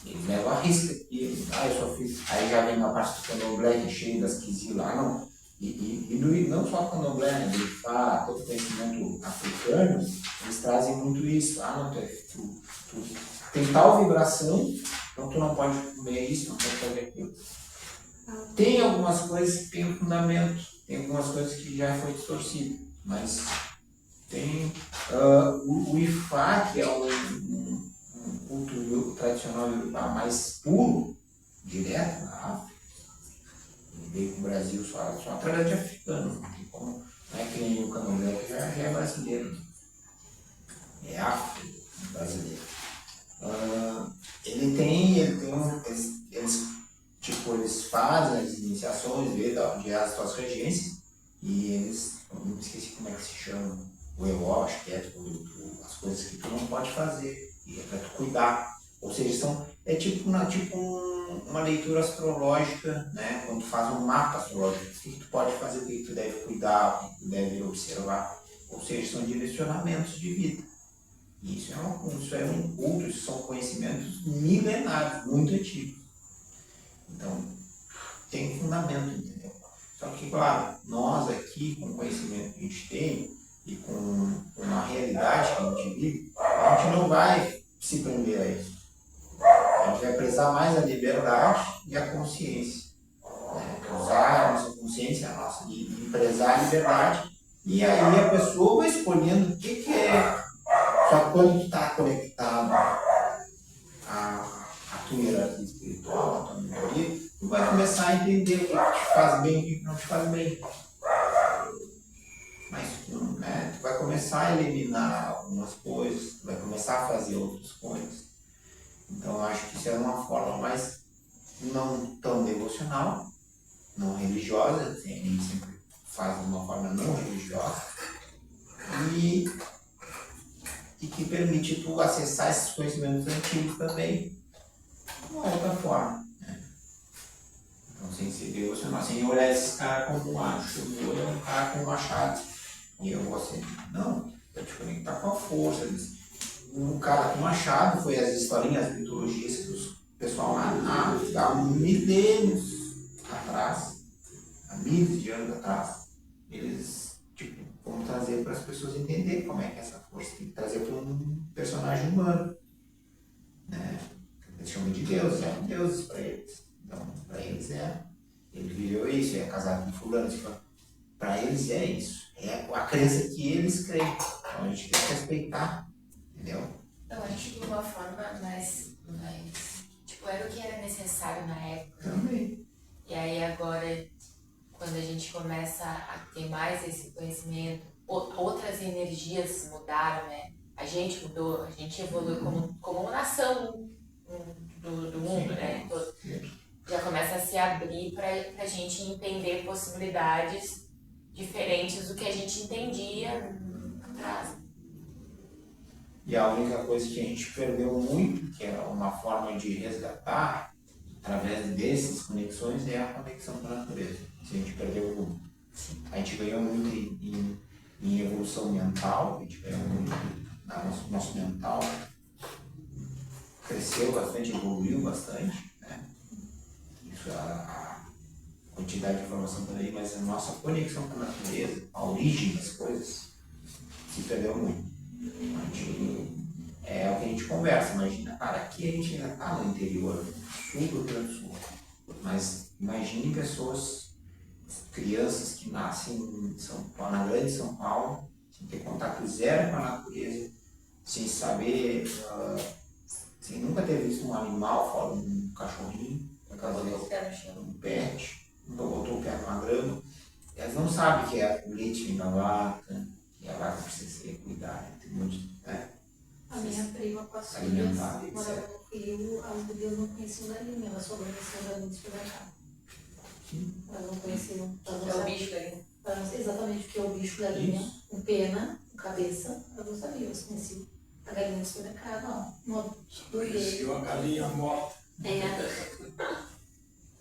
Eles levam a risca aqui, eu só fiz. Aí já vem uma parte do candomblé que é cheio das quisilas, não. E não só o candomblé, né? Ele fala, todo conhecimento africano, eles trazem muito isso. Não, tu tem tal vibração, então tu não pode comer isso, não pode fazer aquilo. Tem algumas coisas que tem um fundamento, tem algumas coisas que já foi distorcido, mas tem o Ifá, que é um culto tradicional iorubá mais puro, direto na África. Ele veio para o Brasil só através de africano, não é que nem o candomblé, que já é brasileiro, é afro brasileiro. Eles fazem as iniciações, vê de onde é as suas regências, e eles, eu não esqueci como é que se chama, o Eó, acho que é as coisas que tu não pode fazer, e é para tu cuidar. Ou seja, é tipo uma leitura astrológica, né? Quando tu faz um mapa astrológico, o que tu pode fazer, o que tu deve cuidar, o que tu deve observar. Ou seja, são direcionamentos de vida. E isso é um culto, isso são conhecimentos milenares, muito antigos. Então, tem fundamento, entendeu? Só que, claro, nós aqui, com o conhecimento que a gente tem e com a realidade que a gente vive, a gente não vai se prender a isso. A gente vai prezar mais a liberdade e a consciência. Né? Usar a nossa consciência, e prezar a liberdade. E aí a pessoa vai escolhendo o que é. Só que quando tu está conectado à tua hierarquia espiritual, à tua memória, tu vai começar a entender o que te faz bem e o que não te faz bem. Mas tu vai começar a eliminar algumas coisas, tu vai começar a fazer outras coisas. Então eu acho que isso é uma forma mais não tão devocional, não religiosa, a gente sempre faz de uma forma não religiosa, e que permite tu acessar esses conhecimentos antigos também de uma outra forma. Né? Então, sem ser devocional, sem olhar esses caras como um macho, eu olho um cara com um machado. E eu vou assim, não, para te conectar com a força. Um cara com machado foi as historinhas, as mitologias que o pessoal lá há milênios atrás, há milhares de anos atrás, eles vão trazer para as pessoas entenderem como é que é essa força. Tem que trazer para um personagem humano. Né? Eles chamam de deuses, eram deuses para eles. Então, para eles ele viveu isso, é casado com fulano. Para eles é isso. É a crença que eles creem. Então a gente tem que respeitar. Entendeu? Eu acho que de uma forma mais era o que era necessário na época. Também. E aí agora, quando a gente começa a ter mais esse conhecimento, outras energias mudaram, né? A gente mudou, a gente evoluiu como uma nação do mundo, né? Já começa a se abrir para a gente entender possibilidades diferentes do que a gente entendia atrás. E a única coisa que a gente perdeu muito, que era uma forma de resgatar, através dessas conexões, é a conexão com a natureza. A gente perdeu muito. A gente ganhou muito em evolução mental, a gente ganhou muito no nosso mental. Cresceu bastante, evoluiu bastante. Né? Isso, a quantidade de informação também, mas a nossa conexão com a natureza, a origem das coisas, se perdeu muito. É o que a gente conversa, imagina, cara, aqui a gente ainda está no interior, sul do Rio Grande do Sul, mas imagine pessoas, crianças que nascem em São Paulo, na grande São Paulo, sem ter contato zero com a natureza, sem saber, sem nunca ter visto um animal fora um cachorrinho, um pet, nunca botou o pé numa grama, elas não sabem que é o leite da vaca, que a vaca precisa ser tem que cuidar, tem muito, né? A minha prima com as Alimentar, filhas, etc. morava no Rio, as gurias não conheciam galinha, elas só conheciam galinha de supermercado. Elas não conheciam, elas não É o sabiam bicho ali. exatamente o que é o bicho galinha, com pena, com cabeça, elas não sabiam, elas conheciam a galinha de supermercado, ó, no Conheceu a galinha morta.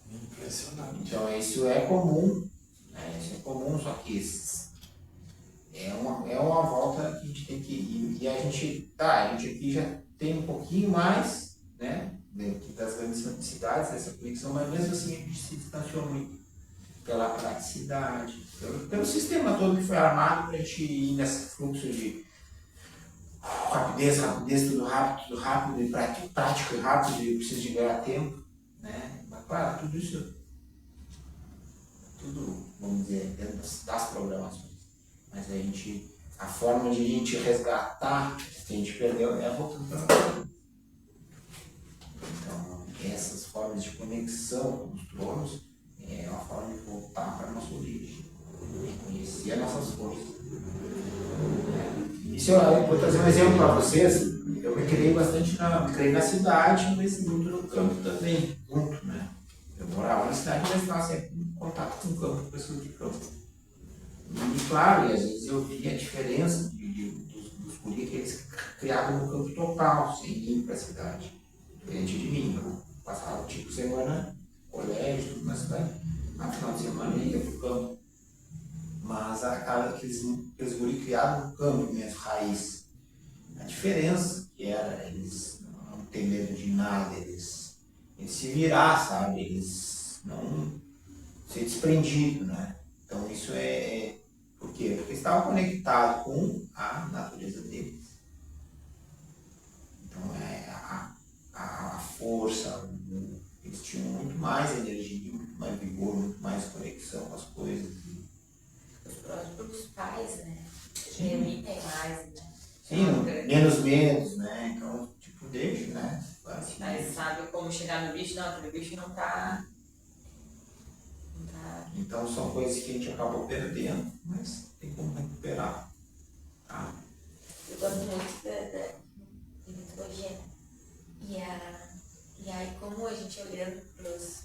Impressionante. Então isso é comum, né? Isso é comum, só que é uma volta que a gente tem que ir. E a gente aqui já tem um pouquinho mais, né? Das grandes cidades, dessa conexão, mas mesmo assim a gente se distanciou muito pela praticidade, pelo sistema todo que foi armado para a gente ir nesse fluxo de rapidez, tudo rápido, e prático e rápido, e preciso de ganhar tempo, né? Mas claro, tudo isso, vamos dizer, dentro das programações. Mas a forma de a gente resgatar o que a gente perdeu é voltando para a vida. Então, essas formas de conexão com os tronos é uma forma de voltar para a nossa origem, conhecer as nossas forças. Isso eu vou trazer um exemplo para vocês. Eu me criei bastante na cidade, mas muito no campo também, junto, né? Eu morava na cidade, mas estava sempre em contato com o campo, com pessoas de campo. E claro, e às vezes eu via a diferença dos guris que eles criavam no campo total, sem ir para a cidade. Diferente de mim, eu passava tipo semana, colégio, tudo na cidade, no final de semana eu ia para o campo. Mas acaba que aqueles guris criavam no campo mesmo, raiz. A diferença que era, eles não têm medo de nada, eles se virar, sabe? Eles não ser desprendidos, né? Então isso por quê? Porque estavam conectados com a natureza deles. Então a força, eles tinham muito mais energia, muito mais vigor, muito mais conexão com as coisas. Os próprios pais, né? Permitem mais, né? Sim, menos medos, né? Então, tipo, deixa, né? Mas sabe como chegar no bicho? Não, aquele bicho não tá. Então são coisas que a gente acabou perdendo, mas tem como recuperar. Tá? Eu gosto muito da mitologia. E aí, como a gente olhando pros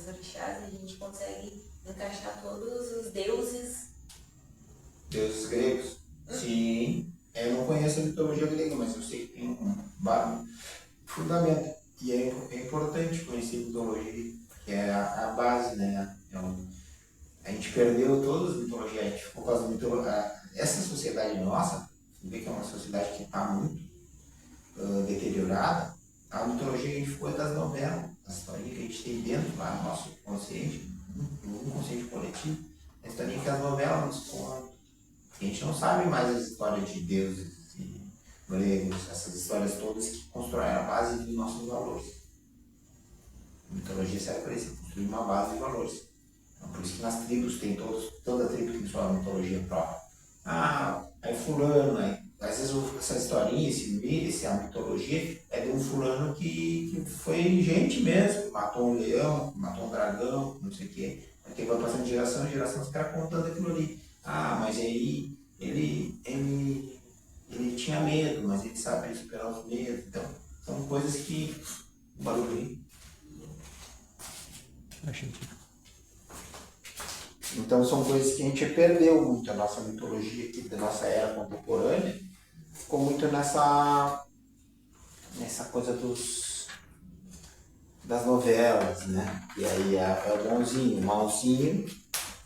orixás, a gente consegue encaixar todos os deuses. Deuses gregos? Sim. Eu não conheço a mitologia grega, mas eu sei que tem um fundamento. E é importante conhecer a mitologia, que é a base, né? A gente perdeu todas as mitologias, a gente ficou com as mitologias. Essa sociedade nossa, você vê que é uma sociedade que está muito deteriorada. A mitologia que a gente ficou é das novelas, a história que a gente tem dentro lá no nosso consciente, no inconsciente coletivo, a história que as novelas nos contam. A gente não sabe mais as histórias de deuses e gregos, essas histórias todas que constroem a base dos nossos valores. A mitologia serve para isso, construir uma base de valores. Então, por isso que nas tribos tem toda tribo tem sua mitologia própria. Aí fulano, às vezes essa historinha, essa mitologia é de um fulano que foi gente mesmo, que matou um leão, que matou um dragão, não sei o quê. Porque vai passando de geração em geração, os caras contando aquilo ali. Mas aí ele tinha medo, mas ele sabia superar os medos. Então, são coisas que o barulho aí. Então, são coisas que a gente perdeu muito. A nossa mitologia aqui da nossa era contemporânea ficou muito nessa coisa das novelas, né? E aí é o bonzinho, malzinho,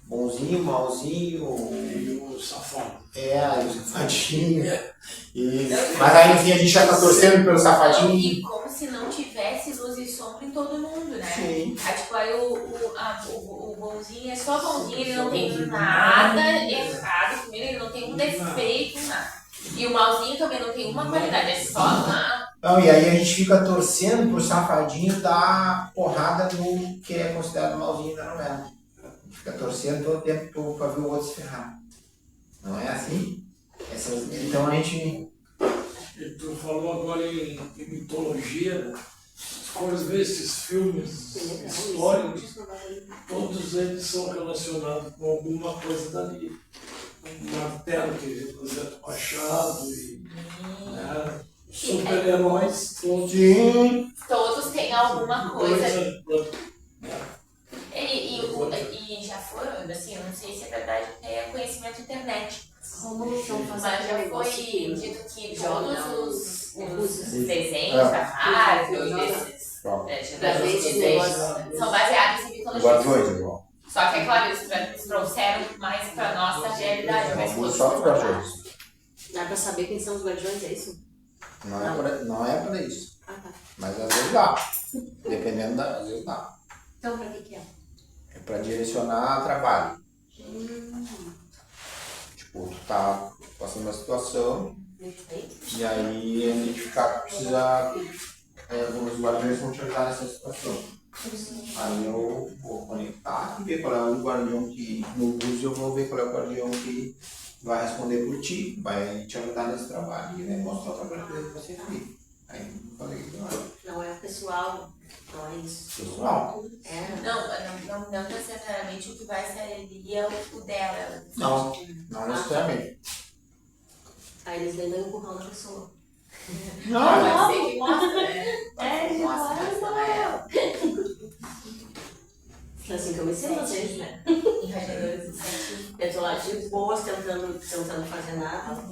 E o safado. o safadinho. Mas aí a gente já tá torcendo pelo safadinho. E como se não tivesse luz e sombra em todo mundo, né? Sim. Aí, tipo, aí o bonzinho é só bonzinho, ele não tem nada errado com ele, ele não tem um defeito, nada. E o malzinho também não tem uma qualidade, é só uma. Não, e aí a gente fica torcendo pro safadinho dar porrada no que é considerado malzinho da novela. A gente fica torcendo todo o tempo pra ver o outro se ferrar. Não é assim? Então a gente. E tu falou agora em mitologia, né? As vezes esses filmes históricos, todos eles são relacionados com alguma coisa dali. martelo que representa o machado e né, super-heróis todos. Sim. Todos têm alguma coisa. Né? E já foram, assim, eu não sei se é verdade, é conhecimento internet. Como estão Mas fazendo já negócio foi que dito que jogam todos os os desenhos da Marvel e desses Esse desenhos são baseados em mitologia. Guardiões, igual. Só que, é claro, eles trouxeram mais pra nossa realidade. Mas todos Só os são guardiões. dá pra saber quem são os guardiões, é isso? Não é pra isso. Ah, tá. Mas às vezes dá. Dependendo às vezes dá. Então, pra que é? É pra direcionar trabalho. Tipo, tu tá passando uma situação e aí identificar que precisa. Os guardiões vão te ajudar nessa situação. Aí eu vou conectar e ver qual é o guardião que. No uso eu vou ver qual é o guardião que vai responder por ti, vai te ajudar nesse trabalho e vai mostrar o trabalho dele pra você aqui. Aí eu falei que Não é pessoal, não é isso. pessoal. É. Não necessariamente o que vai sair é o dela. Não necessariamente. Aí eles dão um empurrão na pessoa. Pode ser que mostra, né? Mostra a relação a ela. É assim que eu me sinto às vezes, né? Irradiadores do sentido. Eu tô lá de boas, tentando fazer nada.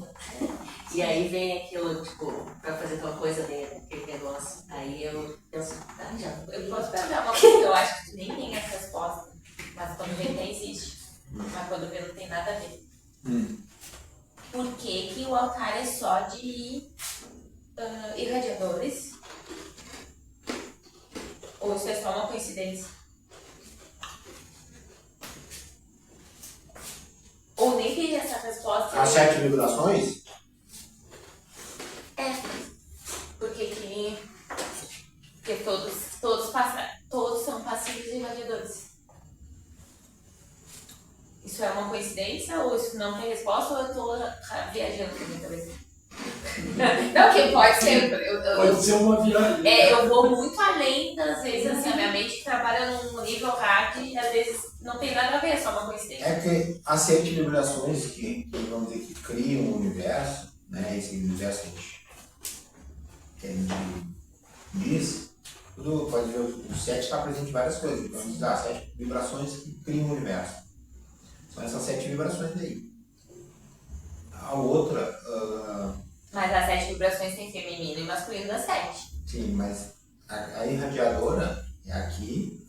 E aí vem aquilo, tipo, pra fazer tal coisa dentro, aquele negócio. Aí eu penso, já. Eu posso te dar uma coisa que eu acho que tu nem tem essa resposta. Mas quando vê, até existe. Mas quando vê, não tem nada a ver. Por que o altar é só de irradiadores? Ou isso é só uma coincidência? Ou nem tem essa resposta? As 7 vibrações? Porque todos são passivos e irradiadores. Isso é uma coincidência ou isso não tem resposta ou eu tô viajando na minha cabeça? Não, que pode ser. Pode ser uma viagem. Eu vou muito além das vezes, assim, a minha mente trabalha num nível hard e às vezes não tem nada a ver, é só uma coincidência. É que as 7 vibrações que vamos dizer que criam o universo, né? Esse universo que a gente diz, tudo pode ver, o 7 está presente em várias coisas. Então, vamos dizer, as 7 vibrações que criam o universo. São essas 7 vibrações aí. A outra. Mas as 7 vibrações tem feminino e masculino das 7. Sim, mas a irradiadora é a que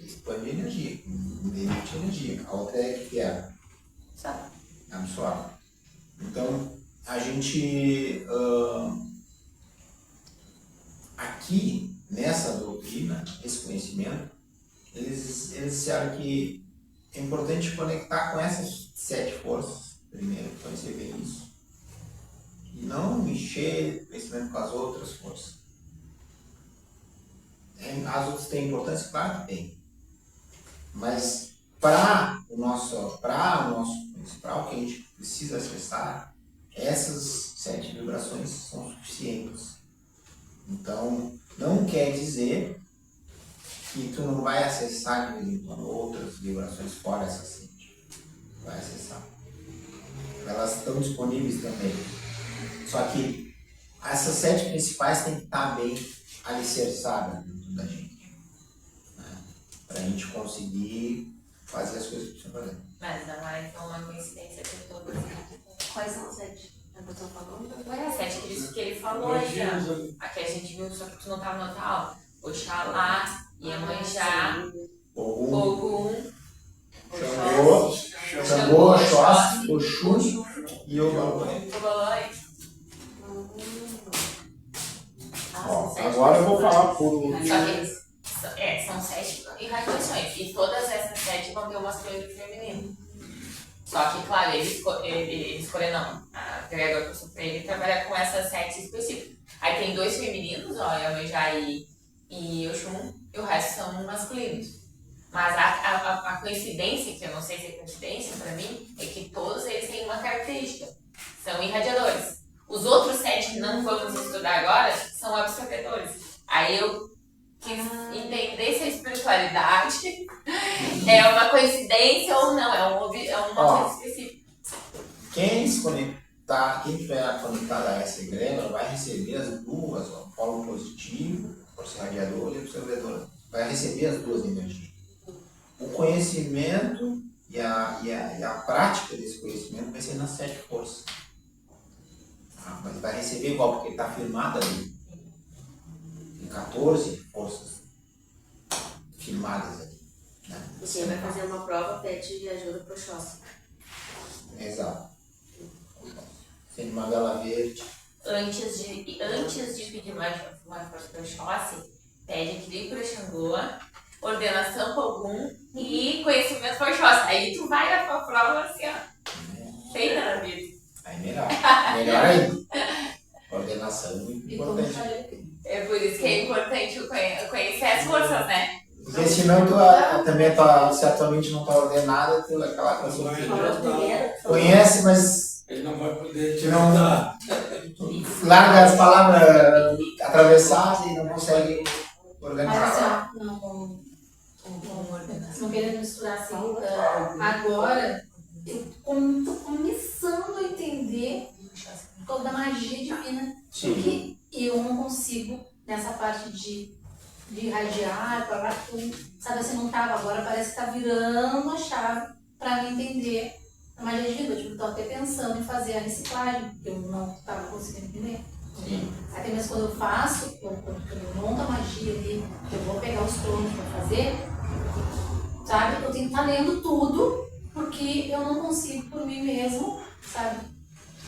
expande energia, emite energia. A outra é que quebra, Só. absorve. Então, a gente. Aqui, nessa doutrina, esse conhecimento, eles disseram que é importante conectar com essas 7 forças, primeiro, conhecer bem isso. E não encher conhecimento com as outras forças. As outras têm importância? Claro que tem. Mas para o que a gente precisa acessar, essas 7 vibrações são suficientes. Então, não quer dizer que tu não vai acessar de vez em quando outras vibrações fora essas 7. Vai acessar. Elas estão disponíveis também. Só que essas 7 principais têm que estar bem alicerçadas dentro da gente. Né? Para a gente conseguir fazer as coisas que precisa fazer. Mas não é uma coincidência que todos. Quais são as 7? É o que eu tô falando? Não é a 7 que ele falou aí, já. A que a gente viu, só que tu não tava no tal. Oxalá, Iemanjá, Ogum, Xangô, Oxóssi, Oxum e Obaloi. Obaloi. Agora eu vou falar por. Só que são 7 irradiações. E todas essas 7 vão ter o masculino e o feminino. Só que, claro, ele escolheu não. A Gregor passou pra ele trabalhar com essas 7 específicas. Aí tem 2 femininos, Iemanjá e Oxum, e o resto são masculinos. Mas a coincidência, que eu não sei se é coincidência pra mim, é que todos eles têm uma característica. São irradiadores. Os outros 7 que não vamos estudar agora são absorvedores. Aí eu quis entender se a espiritualidade é uma coincidência ou não, é uma coisa específica. Quem se conectar, quem estiver conectado a essa egrégora vai receber as duas, ó, o polo positivo, força radiadora e absorvedora. Vai receber as duas energias. O conhecimento e a prática desse conhecimento vai ser nas 7 forças. Mas vai receber igual, porque está firmado ali. Tem 14 forças firmadas ali. Né? E quem vai fazer uma prova pede ajuda pro Oxóssi. Exato. Tem uma vela verde. Antes de pedir mais força para o Oxóssi, pede equilíbrio para Xangô, ordenação para Ogum e conhecimento para o Oxóssi. Aí tu vai na tua prova assim, ó, feita na vida. Aí melhor. Melhor ainda. Ordenação é muito E como eu importante. falei, É por isso que é importante conhecer as forças, né? Porque senão também se a tua mente não está ordenada, tu é aquela coisa que conhece, mas Ele não vai poder te Não. ajudar. larga as palavras atravessadas e não consegue mas assim, organizar. ó, não, Com ordenação. não querendo misturar assim, agora eu tô começando a entender toda a magia divina. Sim. Porque eu não consigo, nessa parte de irradiar, sabe assim, não tava, agora parece que tá virando a chave para me entender a magia divina. Tipo, tô até pensando em fazer a reciclagem, porque eu não tava conseguindo entender. Sim. Até mesmo quando eu faço, quando eu monto a magia ali, que eu vou pegar os tronos para fazer, sabe, eu tenho que estar lendo tudo, porque eu não consigo por mim mesmo, sabe?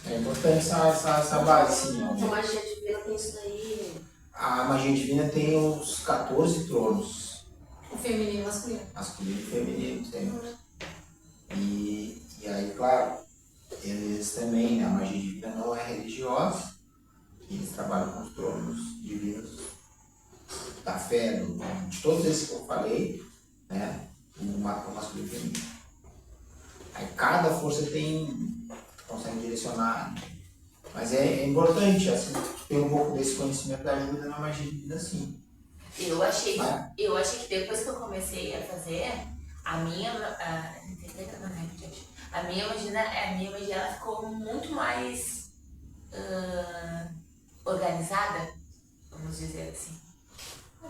É importante essa base, sim. A magia divina tem isso daí. A magia divina tem os 14 tronos, O feminino e o masculino. masculino e feminino sempre. E aí, claro, eles também, né, a magia divina não é religiosa, eles trabalham com os tronos divinos da fé, de todos esses que eu falei, né, o masculino e o feminino. Aí cada força consegue direcionar, mas é importante, assim, ter um pouco desse conhecimento da ajuda na magia divina, sim. Eu achei que depois que eu comecei a fazer, a minha magia ela ficou muito mais organizada, vamos dizer assim.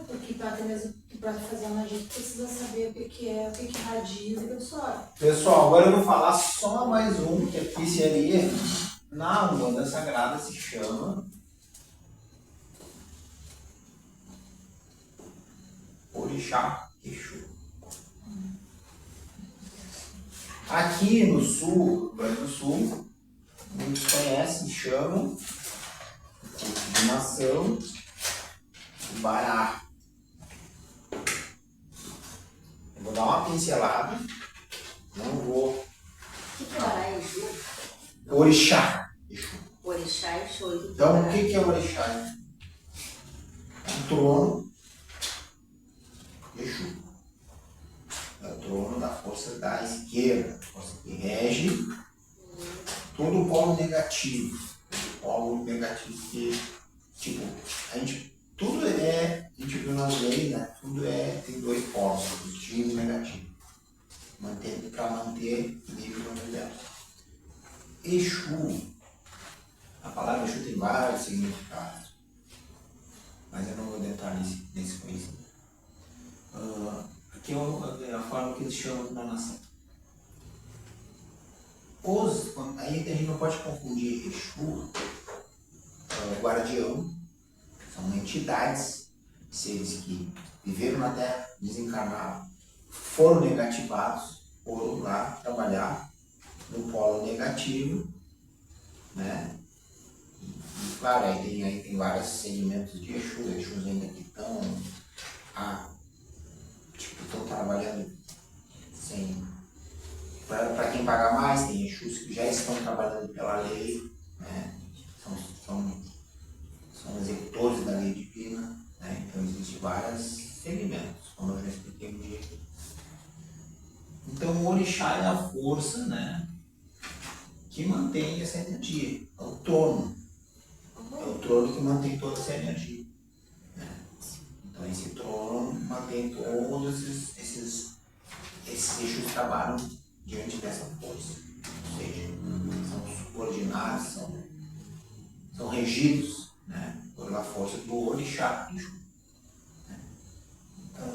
Porque até mesmo para fazer a magia, precisa saber o que é, o que irradia e o que absorve. Pessoal, agora eu vou falar só mais um, que aqui seria na Umbanda Sagrada, se chama Orixá Exu. Aqui no sul, no Rio Grande do Sul, muitos conhecem, chamam de nação Bará. Eu vou dar uma pincelada, não vou. O que é Bará Exu? Orixá Exu. Orixá Exu. Então, o que é Orixá? É um trono Exu. É o trono da força da esquerda, força que rege todo o polo negativo. O polo negativo que, tipo, a gente viu nas leis, né? Tudo tem 2 polos, positivo e negativo. Para manter equilíbrio no universo. Exu, a palavra Exu tem vários significados, mas eu não vou entrar nesse conhecimento. Aqui é a forma que eles chamam na nação. Aí a gente não pode confundir Exu, guardião, são entidades, seres que viveram na Terra, desencarnaram, foram negativados, foram lá trabalhar no polo negativo, né? E claro, aí tem vários segmentos de Exus ainda que estão trabalhando sem. Para quem paga mais, tem Exus que já estão trabalhando pela lei, né? São executores da lei divina, né? Então existem vários segmentos, como eu já expliquei um dia aqui. Então o orixá é a força, né, que mantém essa energia, é o trono. É o trono que mantém toda essa energia. Né? Então esse trono mantém todos esses eixos que trabalham diante dessa força. Ou seja, são regidos, né, pela força do orixá. Exu, né? Então,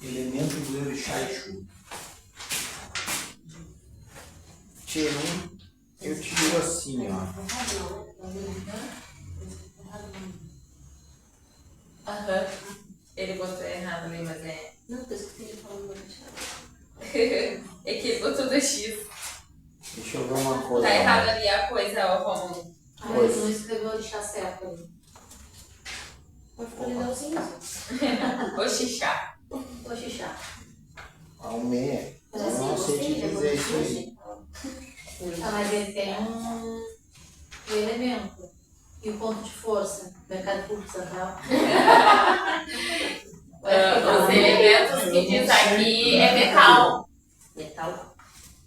elemento do orixá Exu. Eu tiro assim, ó. Aham. Ele botou errado ali, mas é. Não, eu escutei ele falando do orixá. É que ele botou 2x. Deixa eu ver uma coisa. Tá errado ali a coisa, ó, Romulo. Ah, ele não escreveu o orixá certo ali. Pode ficar legalzinho. O xixá. O xixá. Ao meia. Mas Eu assim, não sei te gostei, dizer isso aí. Ah, mas ele tem um elemento. E o ponto de força? Mercado Público Central. Os elementos que diz aqui é metal. Metal.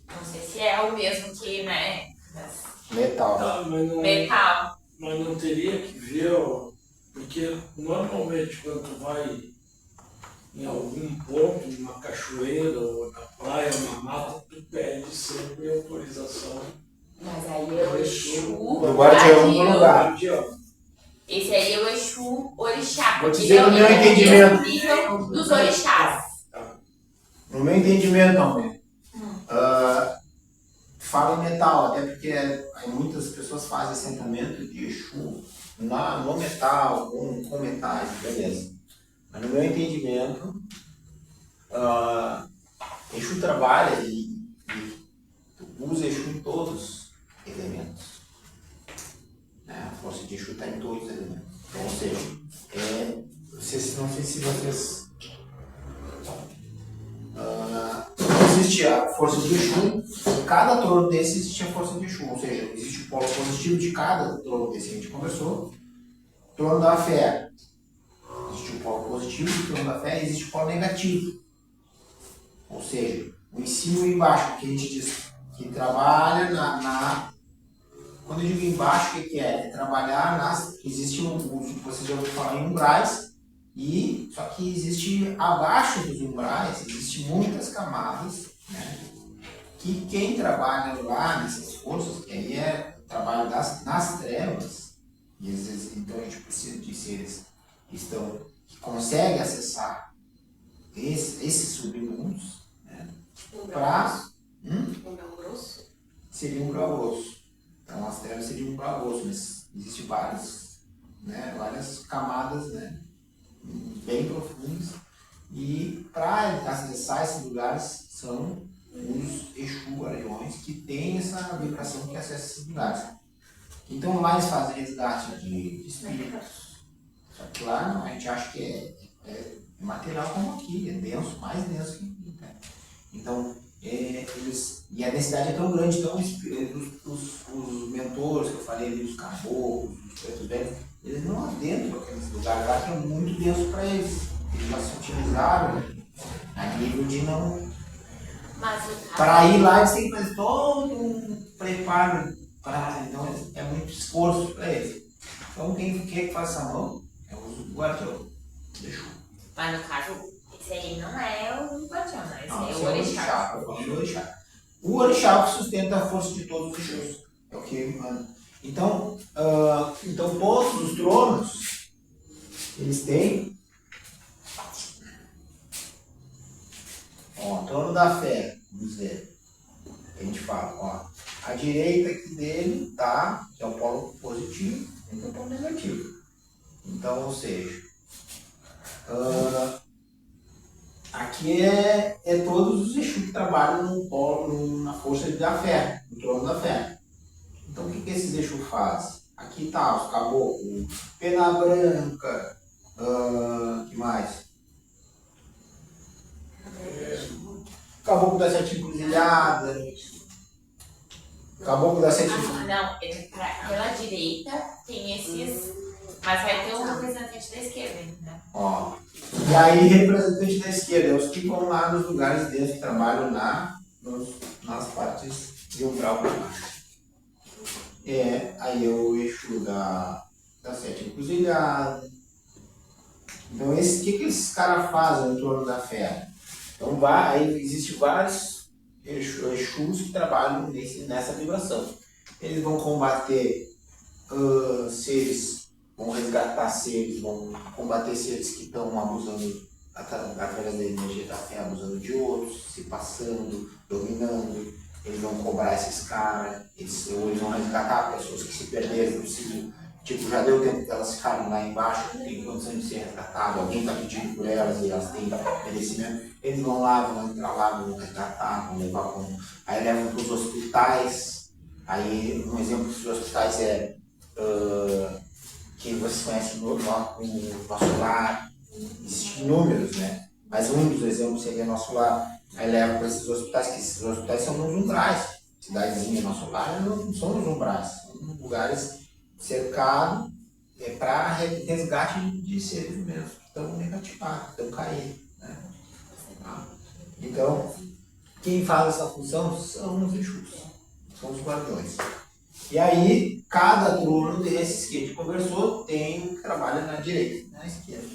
Não sei se é o mesmo que, né? Mas Metal. Tá, metal. mas não teria que ver, ó, porque normalmente quando tu vai em algum ponto, numa cachoeira, ou na praia, ou na mata, tu pede sempre autorização. Mas aí é o Exu. Do guardião do lugar. Guardião. Esse aí é o Exu orixá. Vou porque dizer no ele meu é o entendimento. mesmo nível dos orixás. No meu entendimento, Almeida, fala em metal, até porque muitas pessoas fazem assentamento de Exu no metal, com metais, beleza. Mas no meu entendimento, Exu trabalha e usa Exu em todos os elementos. Né? A força de Exu está em todos os elementos. Então, ou seja, não sei se vocês. Existe a força de Exu, em cada trono desse existe a força de Exu, ou seja, existe o polo positivo de cada trono desse que a gente conversou. Trono da fé, existe o polo positivo do trono da fé e existe o polo negativo. Ou seja, o em cima e o embaixo, que a gente diz que trabalha quando eu digo embaixo, o que é? É trabalhar existe você já ouviu falar em umbrais, só que existe abaixo dos umbrais, existem muitas camadas, né? Que quem trabalha lá nessas forças, que aí é o trabalho nas trevas, e às vezes então a gente precisa de seres que conseguem acessar esses submundos, né? Um grau grosso. Seria um grau grosso. Então as trevas seriam um grau grosso, mas existem várias camadas, né? Bem profundas, e para acessar esses lugares são os Exu guardiões que têm essa vibração que acessa esses lugares. Então lá eles fazem resgate de espíritos, só que lá não, a gente acha que é material como aqui, é denso, mais denso que aqui. Né? Então, e a densidade é tão grande, então os mentores que eu falei ali, os caboclos, os pretos velhos, eles não adentram aqueles lugares lá que é muito denso para eles. Eles já se utilizaram a nível de não. Para ir lá eles têm que fazer todo um preparo, então é muito esforço para eles. Então quem quer que faça a mão é o guardião. Deixa. Mas no caso, esse aí não é o guardião, né? Esse Não, é esse o orixá. Eu falei do orixá. O orixá é o que sustenta a força de todos os Exus. É o que manda. Então todos os tronos, eles têm o trono da fé, vamos dizer. A gente fala, a direita aqui dele tá, que é o polo positivo, e o polo negativo. Então, ou seja, aqui é todos os Exus que trabalham na força da fé, no trono da fé. Então o que esses Exus fazem? Aqui tá os caboclos, pena branca, que mais? Caboclo da Sete Encruzilhadas. Caboclo da Sete Encruzilhadas. Não, pela direita tem esses, mas vai ter um representante da esquerda, né? E aí representante da esquerda, os que vão lá nos lugares deles que trabalham nas partes de umbral para baixo. Aí é o Exu da Sete Encruzilhadas. Então, o que esses caras fazem em torno da fé? Então, aí existem vários Exus que trabalham nessa vibração. Eles vão combater seres, vão resgatar seres, vão combater seres que estão abusando através da energia da fé, abusando de outros, se passando, dominando. Eles vão cobrar esses caras, ou eles vão resgatar pessoas que se perderam, precisam. Tipo, já deu tempo que elas ficaram lá embaixo, tem condição de ser resgatado, alguém está pedindo por elas e elas têm merecimento. Eles vão lá, vão entrar lá, vão resgatar, vão levar como. Aí levam para os hospitais. Aí um exemplo dos hospitais é que vocês conhecem o nosso lar, existem inúmeros, né? Mas um dos exemplos seria nosso lar. Aí leva para esses hospitais, que esses hospitais são nos umbrais. Cidadezinha, nosso lar, não são nos umbrais, são lugares cercados para resgate de seres mesmo, que estão negativados, que estão caídos. Né? Então, quem faz essa função são os Exus, são os guardiões. E aí, cada turno desses que a gente conversou tem um que trabalha na direita e na esquerda.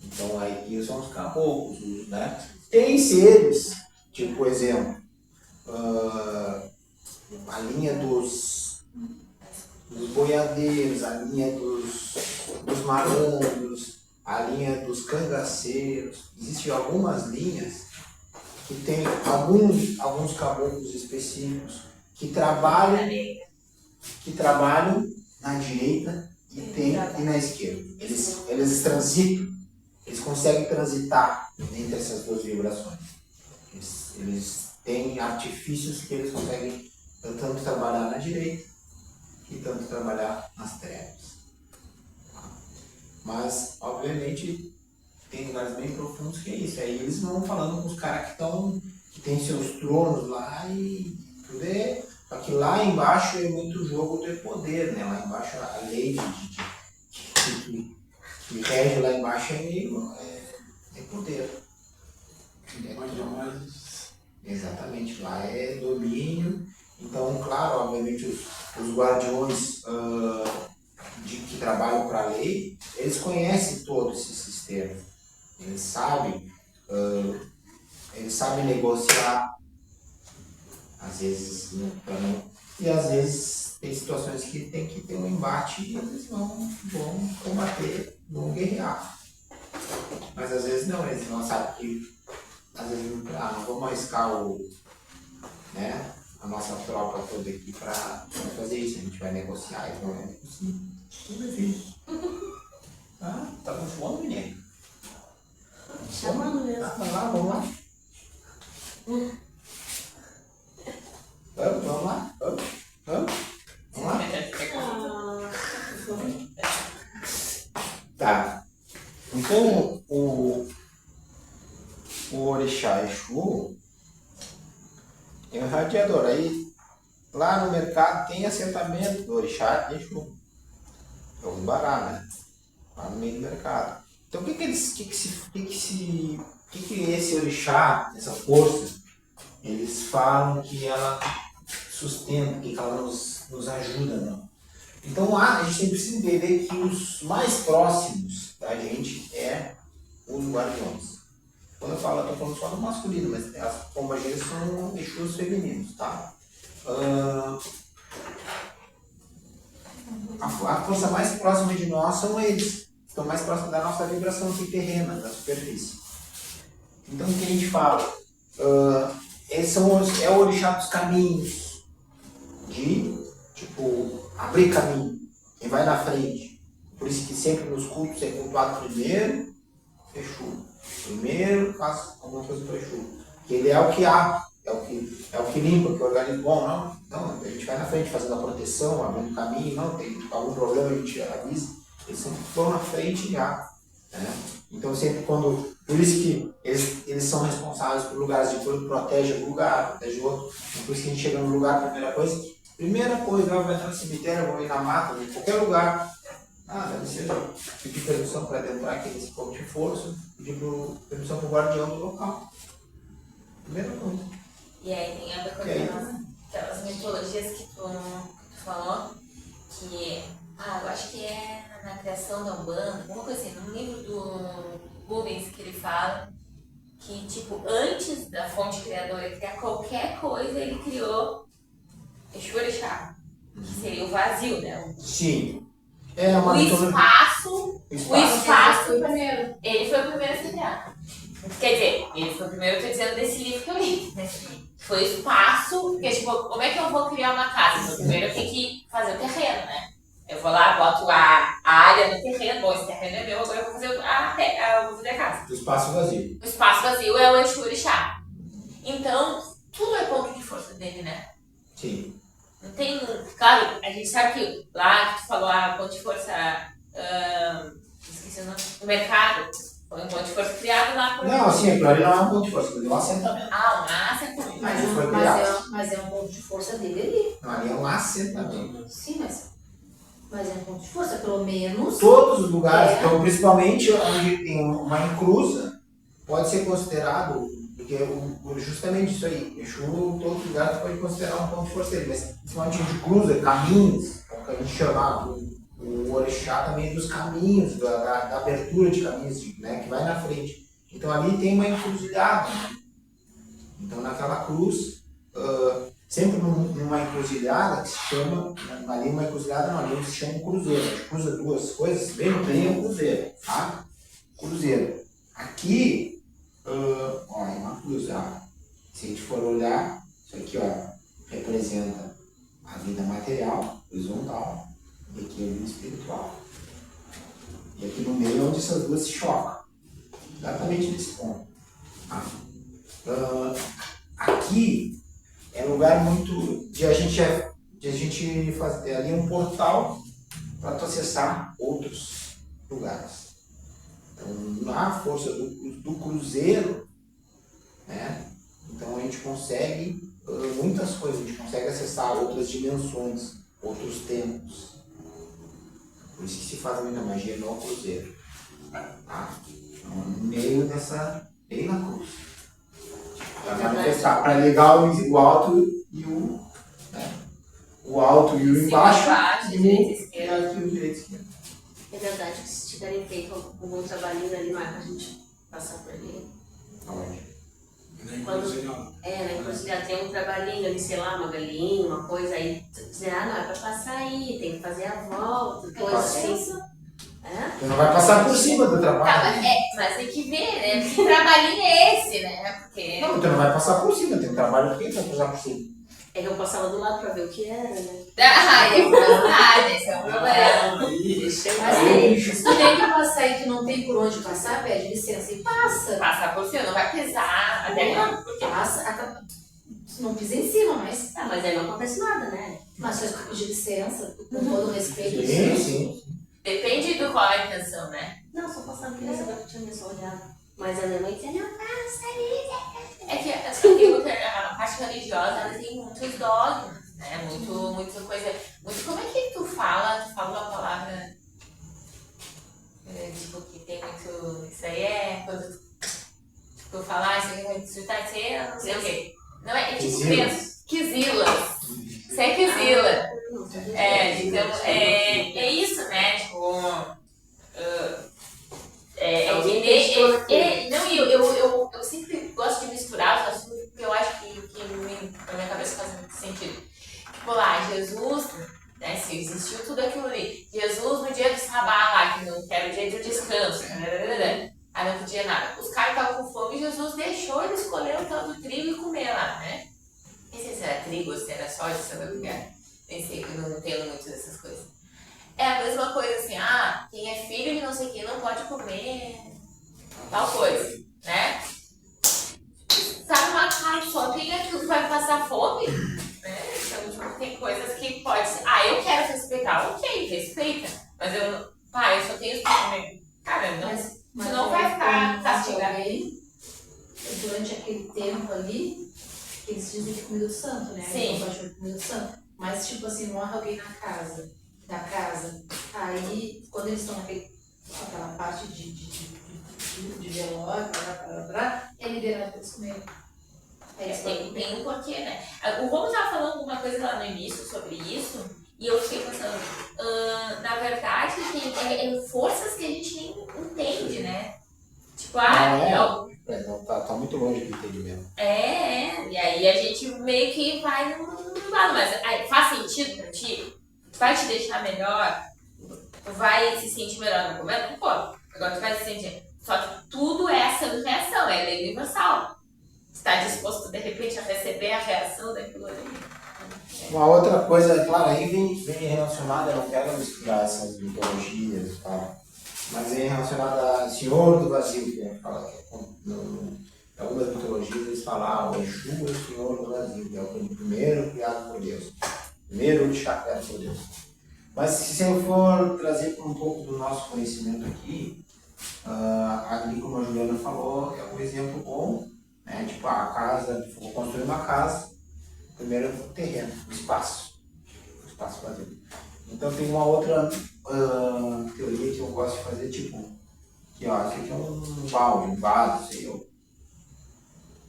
Então, aí são os caboclos, né? Tem seres, tipo, por exemplo, a linha dos boiadeiros, a linha dos malandros, a linha dos cangaceiros. Existem algumas linhas que tem alguns caboclos específicos que trabalham na direita e na esquerda. Eles transitam, eles conseguem transitar entre essas duas vibrações. Eles têm artifícios que eles conseguem tanto trabalhar na direita e tanto trabalhar nas trevas. Mas, obviamente, tem lugares bem profundos que é isso. Aí eles vão falando com os caras que têm seus tronos lá e tudo é. Só que lá embaixo é muito jogo de poder, né? Lá embaixo a lei que rege lá embaixo é poder. Exatamente, lá é domínio. Então, claro, obviamente os guardiões que trabalham para a lei, eles conhecem todo esse sistema. Eles sabem negociar, às vezes não. E às vezes tem situações que tem que ter um embate e eles vão combater, vão guerrear. Mas às vezes não, eles não sabem que às vezes não vamos arriscar a nossa tropa toda aqui para fazer isso. A gente vai negociar, eles vão negociar. Tudo é filho. Tá com fome, menino? Chamando mesmo. Vamos lá. Vamos lá. Tá. Então, o Orixá Exu é um radiador. Aí, lá no mercado tem assentamento do Orixá Exu. É o Bará, né? Lá no meio do mercado. Então, o que esse Orixá, essa força, eles falam que ela sustenta, que ela nos ajuda, não? Então, a gente precisa entender que os mais próximos da gente é os guardiões. Quando eu falo, eu estou falando só do masculino, mas as pombagiras são Exus femininos, tá? A força mais próxima de nós são eles. Estão mais próximos da nossa vibração aqui terrena, da superfície. Então, o que a gente fala? É o orixá dos caminhos, de, abrir caminho, quem vai na frente. Por isso que sempre nos cultos é cultuado primeiro, Exu. Primeiro faz alguma coisa para Exu. Porque ele é o que abre, é o que limpa, que organiza. Bom, não, a gente vai na frente fazendo a proteção, abrindo caminho, não, tem algum problema, a gente avisa. Eles sempre vão na frente e abrem. Né? Então sempre quando. Por isso que eles são responsáveis por lugares, depois protege um lugar, protege outro. Por isso que a gente chega no lugar, primeira coisa, eu vou entrar no cemitério, eu vou ir na mata, em qualquer lugar. Deve ser pedir permissão para entrar, que eles ponto de força, pedir permissão para o guardião do local. Primeira coisa. E aí tem a ver com aquelas mitologias que tu falou, que eu acho que é na criação da Umbanda, alguma coisa assim, no livro do Rubens que ele fala que, antes da fonte criadora criar qualquer coisa, ele criou Exu Orixá, que seria o vazio, né? Sim. É uma O espaço, Foi o primeiro. ele foi o primeiro a ser criado. Quer dizer, ele foi o primeiro, eu tô dizendo, desse livro que eu li. Né? Foi o espaço, porque tipo, como é que eu vou criar uma casa? Então, primeiro eu tenho que fazer o terreno, né? Eu vou lá, boto a área no terreno, bom, esse terreno é meu, agora eu vou fazer a uso da casa. O espaço vazio. O espaço vazio é o Exu Orixá. Então, tudo é ponto de força dele, né? Sim. Não tem. Claro, a gente sabe que lá que tu falou a ponto de força. Esqueci o nome. O mercado. Foi um ponto de força criado lá por. Não, sim, aquilo ali não é um ponto de força, aquilo ali é um assentamento. Um assentamento. Mas é um ponto de força dele ali. Não, ali é um assentamento. Sim, mas é um ponto de força, pelo menos. Todos os lugares, então, principalmente onde tem uma encruza, pode ser considerado, porque justamente isso aí, Exu, todo lugar tu pode considerar um ponto de força dele, mas principalmente onde cruza caminhos, é o que a gente chama, o Orixá também dos caminhos, da abertura de caminhos, né, que vai na frente. Então ali tem uma encruzilhada, né? Então naquela cruz, sempre numa encruzilhada que se chama, ali uma encruzilhada não, ali se chama um cruzeiro. A gente cruza duas coisas, bem no meio é um cruzeiro, tá? Cruzeiro. Aqui, ó, é uma cruz, ó. Se a gente for olhar, isso aqui, ó, representa a vida material, horizontal, e aqui a vida espiritual. E aqui no meio é onde essas duas se chocam. Exatamente nesse ponto. Tá? Aqui é um lugar muito de a gente fazer ali um portal para tu acessar outros lugares. Então, na força do cruzeiro, né? Então a gente consegue muitas coisas, a gente consegue acessar outras dimensões, outros tempos. Por isso que se faz muita magia no cruzeiro. Tá? Então, no meio dessa, bem na cruz. Para manifestar, para ligar o alto e o, né? O alto e o embaixo, e o direito e esquerdo. É verdade que se tiverem feito algum trabalhinho ali, não é pra gente passar por ali. Aonde? Na encruzilhada. Na encruzilhada tem um trabalhinho ali, sei lá, uma galinha, uma coisa aí, dizer, não é pra passar aí, tem que fazer a volta, coisa assim. Tu não vai passar por cima do trabalho. Mas tem que ver, né? Que trabalhinho é esse, né? Porque. Não, tu não vai passar por cima, tem um trabalho aqui, tu vai passar por cima. É que eu passava do lado pra ver o que era, né? É verdade, esse é o problema. Mas tu tem que passar e tu não tem por onde passar, pede licença e passa. Passar por cima, não vai pesar. Até porque Passa, não pisa em cima, mas. Mas aí não acontece nada, né? Mas só que pedir licença, com todo respeito. Sim. depende do qual é a intenção, né? Não, só passava por isso, agora que eu tinha só olhado. Mas a minha mãe dizia, não passa aí. É que a parte religiosa ela tem muitos dogmas, né? Muita coisa. Como é que tu fala? Tu fala uma palavra. Tipo, que tem muito. Isso aí é. Quando tu fala, isso aí vai desfrutar de ser, não sei o quê. Não é tipo penso. Quizilas. Isso é quizila. Então, é isso, né? Tipo. Eu sempre gosto de misturar os assuntos porque eu acho que na minha cabeça faz muito sentido. Tipo lá, Jesus, né? Se existiu tudo aquilo ali. Jesus no dia do sabá lá, que era o dia do descanso. Aí não podia nada. Os caras estavam com fome e Jesus deixou ele escolher o tal do trigo e comer lá, né? Nem sei se era trigo ou se era soja, se era lugar. Nem sei, que eu não entendo muito dessas coisas. É a mesma coisa assim, quem é filho de não sei quem não pode comer tal coisa, né? Sabe uma cara só tem aquilo que vai passar fome, né? Então, tipo, tem coisas que pode ser, eu quero respeitar, ok, respeita, mas eu só tenho isso pra comer. Cara, não, tu não vai ficar castigado. Durante aquele tempo ali, eles dizem que é comida do santo, né? Sim. Não pode comer comida do santo. Mas, tipo assim, morre alguém da casa. Aí, quando eles estão naquela parte de velório, é liberado para eles comerem. Tem um porquê, né? O Romo estava falando alguma coisa lá no início sobre isso, e eu fiquei pensando, na verdade, tem forças que a gente nem entende, né? Tipo, não, tá muito longe do entendimento. E aí a gente meio que vai no lado, mas faz sentido pra ti? vai te deixar melhor, tu vai se sentir melhor no momento, não pode. Agora tu vai se sentir. Só que tudo é ação e reação, é lei universal. Está disposto, de repente, a receber a reação daquilo ali. Uma outra coisa, claro, aí vem relacionada, eu não quero misturar essas mitologias e tal, mas vem relacionada a Senhor do Vazio, que fala que em algumas mitologias eles falam, o Exu é o Senhor do Vazio, que é o primeiro criado por Deus, primeiro orixá criado por Deus. Mas se eu for trazer um pouco do nosso conhecimento aqui, ali como a Juliana falou, é um exemplo bom, né? Tipo, a casa, vou construir uma casa, primeiro é o terreno, o espaço vazio. Então tem uma outra teoria que eu gosto de fazer, tipo, que ó, isso aqui é um balde, um vaso, sei eu.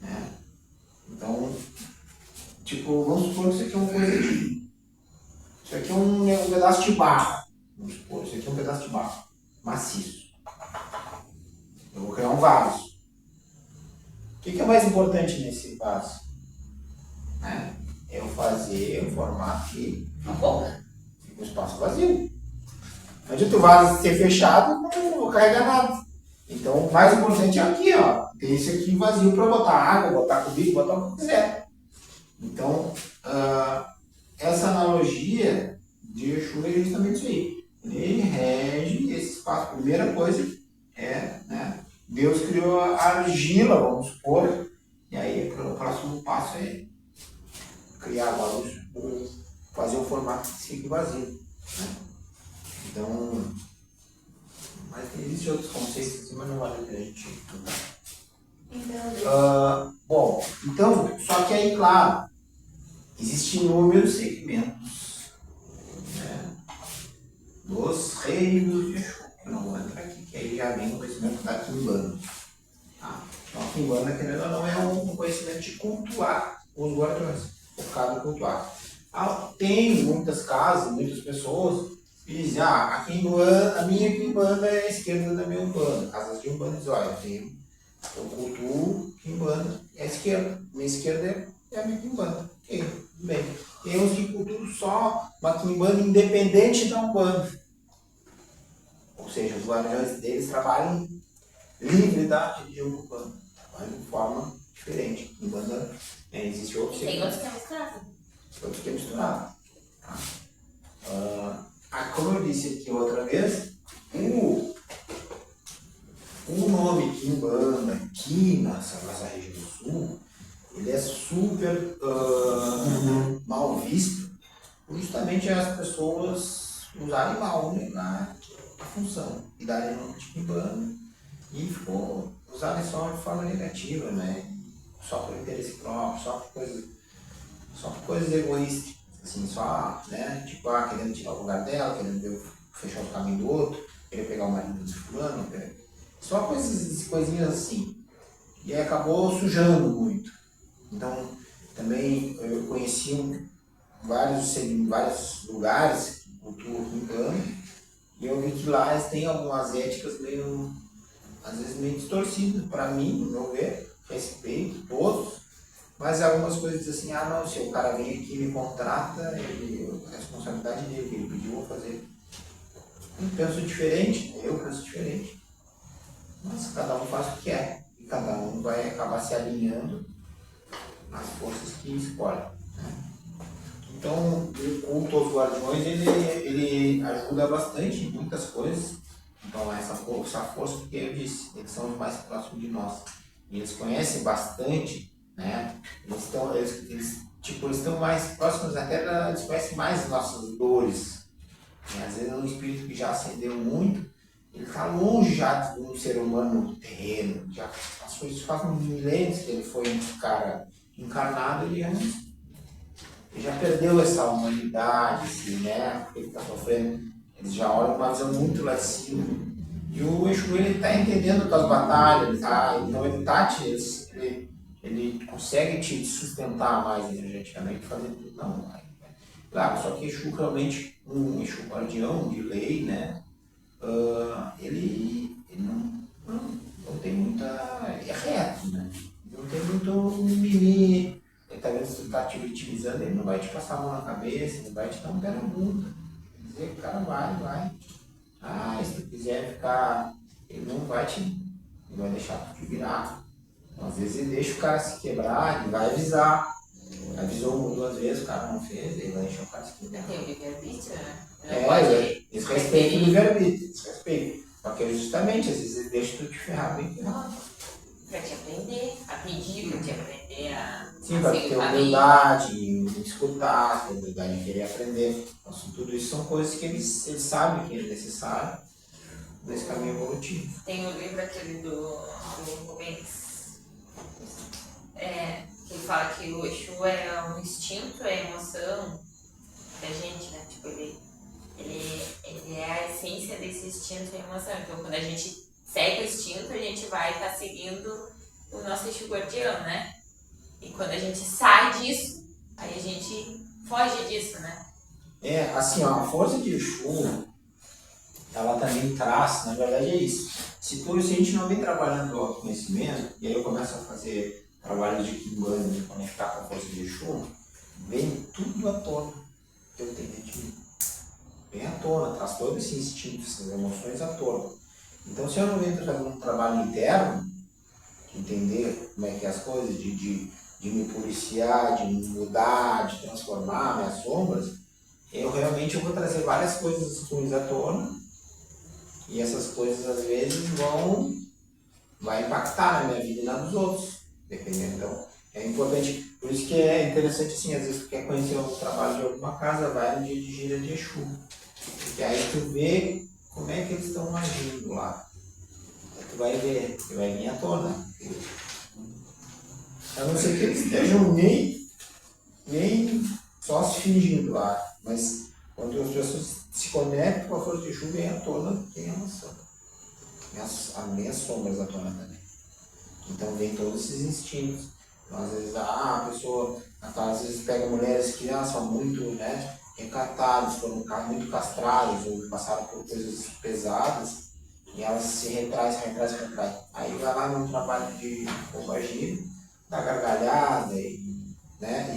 Né? Então, tipo, vamos supor que isso aqui é uma coisa de... Isso aqui é um pedaço de barro. Vamos supor, isso aqui é um pedaço de barro, maciço. Eu vou criar um vaso. O que é mais importante nesse vaso? Né? Eu fazer o formato que fica um espaço vazio. Não adianta o vaso ser fechado, eu não vou carregar nada. Então o mais importante é aqui, ó. Tem esse aqui vazio para botar água, botar comida, botar o que quiser. Então, essa analogia de Exu é justamente isso aí. Ele rege esse espaço. Primeira coisa é, né? Deus criou a argila, vamos supor, e aí o próximo passo é criar agora fazer um formato que fique vazio. Né? Então, mas existem outros conceitos assim, mas não vale a pena a gente estudar. Bom, então, só que aí, claro, existem inúmeros segmentos, né, dos reinos de Exu. Eu não vou entrar aqui, que aí já vem o conhecimento da Quimbanda. Tá? Então, a Quimbanda, querendo ou não, é um conhecimento de cultuar os guardiões, focado em cultuar. Tem muitas casas, muitas pessoas que dizem, a minha Quimbanda é a esquerda da minha Umbanda. Casas de Umbanda dizem, olha, eu cultuo Quimbanda, é a esquerda. Minha esquerda é a minha Quimbanda. Ok, tudo bem. Tem uns que cultuam só uma Quimbanda independente da Umbanda. Ou seja, os guardiões deles trabalham livre da religião urbana, trabalham de forma diferente. Em banda, existe outro Tem outros que é misturado. Outro que é misturado. Tá? Como eu disse aqui outra vez, o nome Quimbanda aqui nessa região do sul, ele é super mal visto, justamente as pessoas usarem mal, né, a função e darem nome de Quimbanda e ficou usarem só de forma negativa, né? Só por interesse próprio, só por coisas egoístas, assim, só, né? Tipo, querendo tirar o lugar dela, querendo fechar o caminho do outro, querer pegar o marido de fulano, só coisinhas assim. E aí acabou sujando muito. Então, também eu conheci vários lugares que cultuam Quimbanda. E eu vi que lá eles têm algumas éticas meio, às vezes meio distorcidas, para mim, no meu ver, respeito todos, mas algumas coisas dizem assim, não, se o cara vem aqui e me contrata, a responsabilidade dele, que ele pediu, eu vou fazer. Eu penso diferente, mas cada um faz o que quer, e cada um vai acabar se alinhando às forças que escolhe. Né? Então, o culto aos guardiões, ele ajuda bastante em muitas coisas. Então, essa força, porque eu disse, eles são os mais próximos de nós. E eles conhecem bastante, né? Eles estão mais próximos até, eles conhecem mais as nossas dores. Né? Às vezes é um espírito que já ascendeu muito, ele está longe já de um ser humano terreno. Já passou isso faz milênios que ele foi um cara encarnado, ele já perdeu essa humanidade, assim, né? Porque ele está sofrendo. Eles já olham uma visão muito lá de cima. E o Exu, ele está entendendo as batalhas, então ele consegue te sustentar mais energeticamente, fazendo não. Claro, só que Exu realmente, um Exu guardião de lei, né? Ele não tem muita. É reto, né? Não tem muito mimimi. Ele tá vendo se tu tá te vitimizando, ele não vai te passar a mão na cabeça, ele vai te dar um pé na bunda. dizer que o cara vai. Ah, se tu quiser ficar, ele não vai deixar tu te virar. Então, às vezes ele deixa o cara se quebrar, ele vai avisar. Avisou uma ou duas vezes, o cara não fez, ele vai deixar o cara se quebrar. Tem o livre-arbítrio, né? Não pode Eles respeitam o livre-arbítrio, eles respeitam. Só que justamente, às vezes ele deixa tu te ferrar bem ferrado. pra te aprender a pedir, pra te aprender a Sim, para seguir ter o caminho. humildade em escutar, ter humildade em querer aprender. Então, tudo isso são coisas que eles sabem que é necessário nesse caminho evolutivo. Tem o livro aquele do Rubens, que ele fala que o Exu é um instinto, é a emoção da gente, né? Tipo, ele é a essência desse instinto e emoção. Então, quando a gente segue o instinto, a gente vai estar seguindo o nosso Exu guardião, né? E quando a gente sai disso, aí a gente foge disso, né? Assim, ó, a força de Exu, ela também traz, na verdade é isso. Se a gente não vem trabalhando o autoconhecimento, e aí eu começo a fazer trabalho de Kimbanda, de conectar com a força de Exu, vem tudo à tona que eu tenho de mim. Vem à tona, traz todo esse instinto, essas emoções à tona. Então, se eu não venho fazer um trabalho interno, de entender como é que é as coisas, de me policiar, de me mudar, de transformar minhas sombras, eu vou trazer várias coisas ruins à tona, e essas coisas às vezes vai impactar na minha vida e na dos outros, dependendo. Então, é importante, por isso que é interessante assim, às vezes tu quer conhecer o trabalho de alguma casa, vai no dia de gira de Exu, porque aí tu vê como é que eles estão agindo lá. Aí tu vai ver, tu vai vir à tona. A não ser que eles estejam nem só se fingindo lá, mas quando as pessoas se conectam com a força de Exu, vem à tona, tem emoção. As minhas sombras à tona também. Então vem todos esses instintos. Então, às vezes a pessoa, às vezes pega mulheres que são muito recatadas, foram muito castradas ou passaram por coisas pesadas, e elas se retraem. Aí vai lá num trabalho de roupa-giro, dá gargalhada e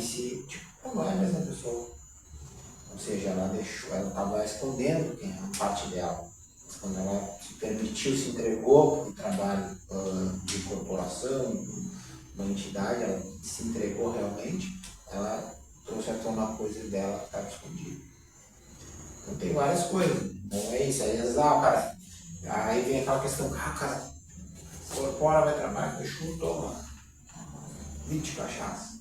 se, não é a mesma pessoa. Ou seja, ela estava escondendo quem é a parte dela. Quando ela se permitiu, se entregou para o trabalho de corporação, uma entidade, ela se entregou realmente, ela trouxe à tona a coisa dela que estava escondida. Então tem várias coisas. Não é isso. Aí, às vezes, aí vem aquela questão, o cara corpora, vai trabalhar com Exu, toma 20 cachaça.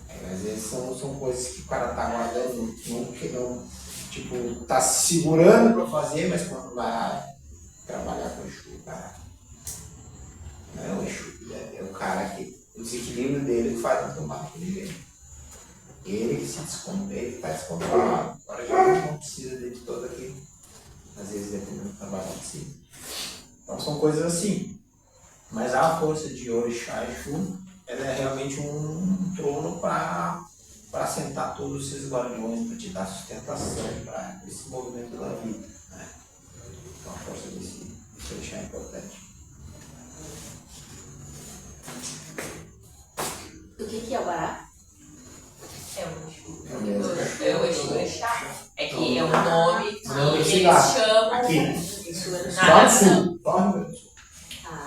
Aí, às vezes são coisas que o cara tá guardando, tipo, tá se segurando para fazer, mas quando vai trabalhar com o Exu, cara, não é o Exu, é o cara que o desequilíbrio dele que faz ele tomar aquele jeito. Ele que se descontrola, ele que está descontrolado. Agora já não precisa de todo aquele, às vezes dependendo do trabalho em si. Então são coisas assim. Mas a força de Orixá e Exu, ela é realmente um trono para sentar todos esses guardiões, para te dar sustentação para esse movimento da vida. Né? Então a força desse Orixá é importante. O que é o Bará? É o Exu. É É o Exu Orixá. É que é um nome que eles cidade. chamam. Aqui. Isso é Na Só nação. Sul. Só Rio Grande do Sul.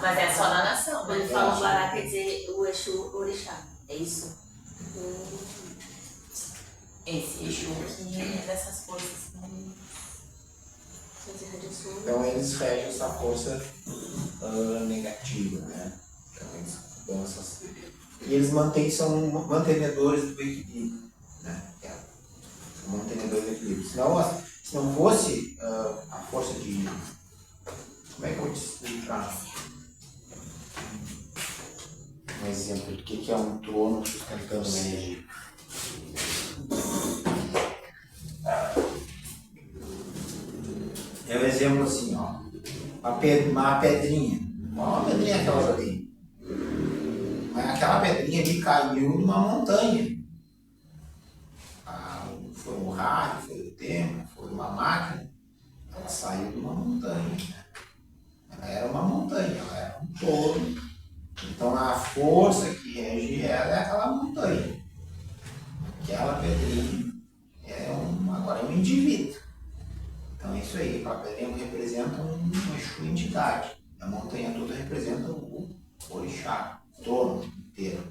Mas é só na nação. Quando Né? fala Bará, quer dizer o Exu Orixá. É isso? Esse Exu que é dessas coisas. Então eles regem essa força negativa, né? Então eles dão essas. E eles são mantenedores do equilíbrio, né? São mantenedores do equilíbrio. Se não fosse a força de. Como é que eu vou te explicar? Um exemplo do que é um trono sustentando uma energia. É um exemplo assim, ó. Uma pedrinha. Uma pedrinha aquelas ali. Mas aquela pedrinha ali caiu numa montanha. Foi um raio, foi o tempo, foi uma máquina. Ela saiu de uma montanha. Né? Ela era uma montanha, ela era um todo. Então a força que rege ela é aquela montanha. Aquela pedrinha agora é um indivíduo. Então é isso aí, Papelengo representa uma Exu entidade. A montanha toda representa o orixá, o trono inteiro,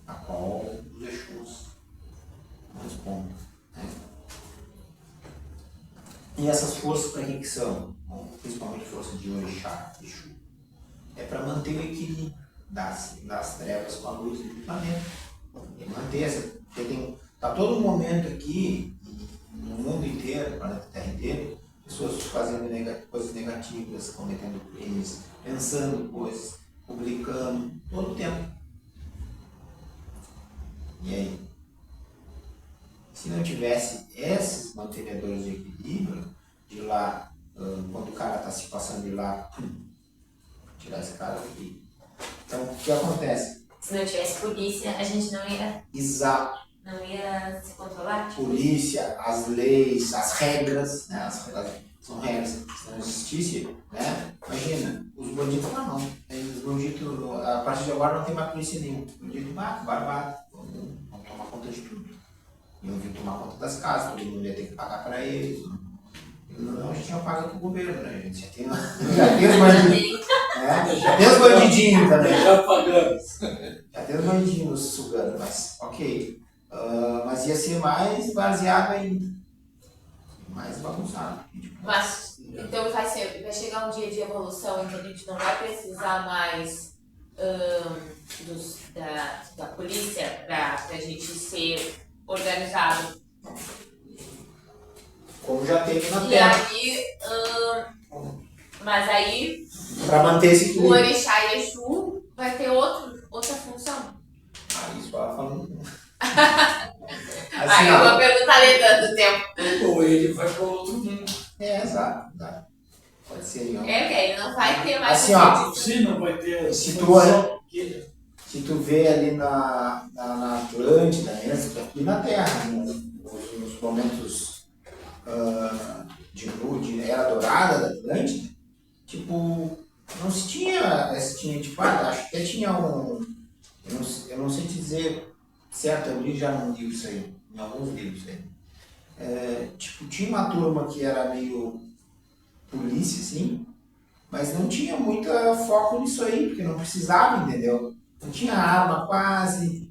a qual os Exus respondem. Né? E essas forças para que são? Bom, principalmente força de orixá, Exu. É para manter o equilíbrio das trevas com a luz do planeta. E manter essa. Porque está todo momento aqui, no mundo inteiro, no planeta Terra inteiro, pessoas fazendo coisas negativas, cometendo crimes, pensando coisas, publicando, todo o tempo. E aí? Se não tivesse esses mantenedores de equilíbrio, de lá, quando o cara está se passando de lá, tirar esse cara daqui. Então, o que acontece? Se não tivesse polícia, a gente não ia Exato. Não ia se controlar? Polícia, as leis, as regras, né? As regras são regras. Se não existisse, né? Imagina, os bandidos lá não. Os bandidos, a partir de agora não tem mais polícia nenhuma. Os bandidos barbado, vão tomar conta de tudo. Iam vir tomar conta das casas, todo mundo ia ter que pagar para eles. Não, a gente não paga para o governo, né? A gente já tem os bandidos. Já tem os bandidinhos também. Já pagamos. Já tem os bandidinhos sugando, mas ok. Mas ia ser mais baseado ainda. Mais bagunçado. Mas, então vai chegar um dia de evolução em que a gente não vai precisar mais da polícia pra gente ser organizado. Como já teve na E Terra. aí, mas aí Para manter esse o equilíbrio. orixá e Exu vai ter outra função. Isso ela falando. Aí uma pergunta além do tempo. Ou ele vai para outro mundo. Exato. Pode ser. Porque ele não vai ter mais Assim, ó. Sim, não vai ter. Se tu vê ali na Atlântida, aqui na Terra, nos momentos de era dourada da Atlântida, tipo, não se tinha, tipo, acho que até tinha eu não sei te dizer certo, eu li já num livro isso aí, em alguns livros aí. Tipo, tinha uma turma que era meio polícia, assim, mas não tinha muito foco nisso aí, porque não precisava, entendeu? Não tinha arma quase,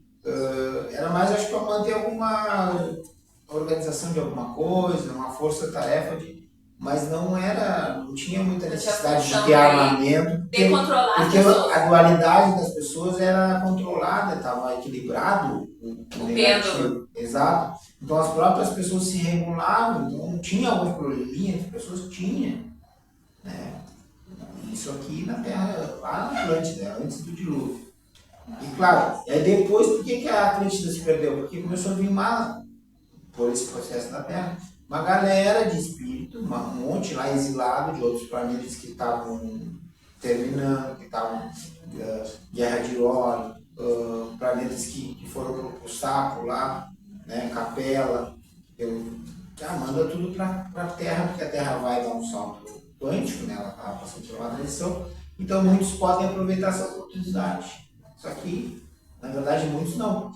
era mais, acho que para manter alguma organização de alguma coisa, uma força-tarefa, mas não tinha muita necessidade de ter armamento, porque a dualidade das pessoas era controlada, estava equilibrado o negativo. Exato. Então as próprias pessoas se regulavam, então tinha alguns probleminhas, as pessoas tinham. Né? Isso aqui na Terra, lá na Atlântida, antes do dilúvio. E claro, depois, por que a Atlântida se perdeu? Porque começou a vir por esse processo da Terra, uma galera de espírito, um monte lá exilado de outros planetas que estavam terminando, que estavam guerra de óleo, planetas que foram pro saco lá, né, Capela, manda tudo para a Terra, porque a Terra vai dar um salto quântico, né, ela está passando por uma transição, então muitos podem aproveitar essa oportunidade. Só que, na verdade, muitos não.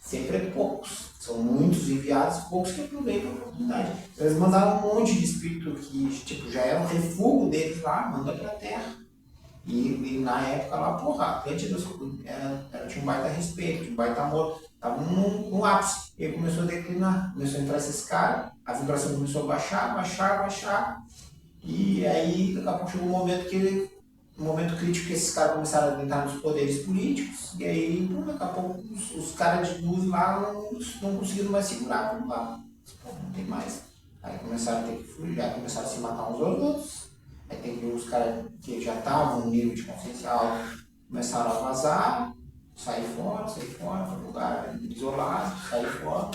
Sempre é poucos. São muitos enviados, poucos que aproveitam a oportunidade. Eles mandaram um monte de espírito que tipo, já era um refúgio deles lá, manda para a Terra. E na época lá, porra, a Atlântida tinha um baita respeito, tinha um baita amor, estava no ápice. E aí começou a declinar, começou a entrar esses caras, a vibração começou a baixar. E aí, daqui a pouco chegou um momento crítico que esses caras começaram a entrar nos poderes políticos, e aí, daqui a pouco, os caras de luz lá não conseguiram mais segurar por lá. Não tem mais. Aí começaram a ter que fugir, começaram a se matar uns aos outros. Aí tem que os caras que já estavam no nível de consciência alta, começaram a vazar, sair fora, para um lugar isolado, sair fora.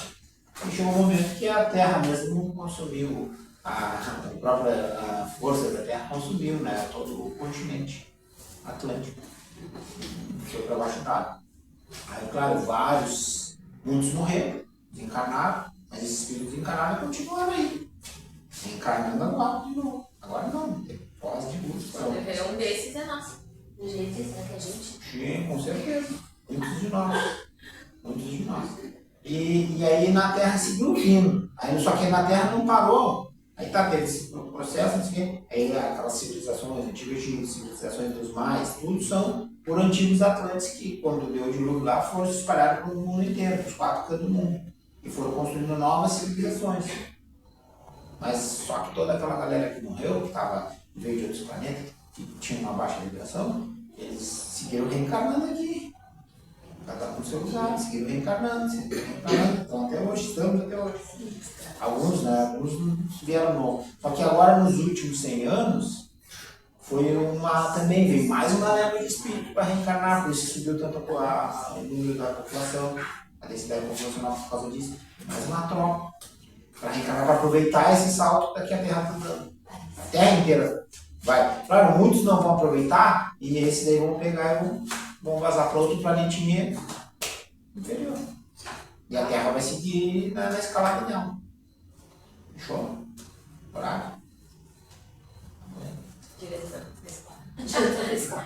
E chegou um momento que a Terra mesmo consumiu. A própria força da Terra consumiu, né, todo o continente atlântico, foi para baixo d'água. Aí, claro, muitos morreram, desencarnaram, mas esses espíritos desencarnados continuaram aí, encarnando agora de novo. Agora não, pós de luz. Um desses é nosso. Gente, será que a gente? Sim, com certeza. Muitos de nós. E aí na Terra seguiu vindo. Aí, só que na Terra não parou. Aí tá, teve esse processo, não sei o quê. Aí aquelas civilizações, antigas civilizações dos mais, tudo são por antigos atlantes que, quando deu o dilúvio lá, foram se espalhados pelo mundo inteiro, os 4 cantos do mundo. E foram construindo novas civilizações. Mas só que toda aquela galera que morreu, que veio de outros planetas, que tinha uma baixa vibração, eles seguiram reencarnando aqui. Cada um com seu lugar, seguiram reencarnando. Então até hoje, estamos até hoje. Alguns, né? Alguns vieram novos. Só que agora, nos últimos 100 anos, também veio mais uma leva de espírito para reencarnar, por isso subiu tanto o número da população, a densidade populacional por causa disso. Mais uma troca para reencarnar, para aproveitar esse salto que a Terra está dando. A Terra inteira vai. Claro, muitos não vão aproveitar e esses daí vão pegar e vão vazar para outro planetinha inferior. E a Terra vai seguir na escalada dela. Fechou? Horário? Direção da escola.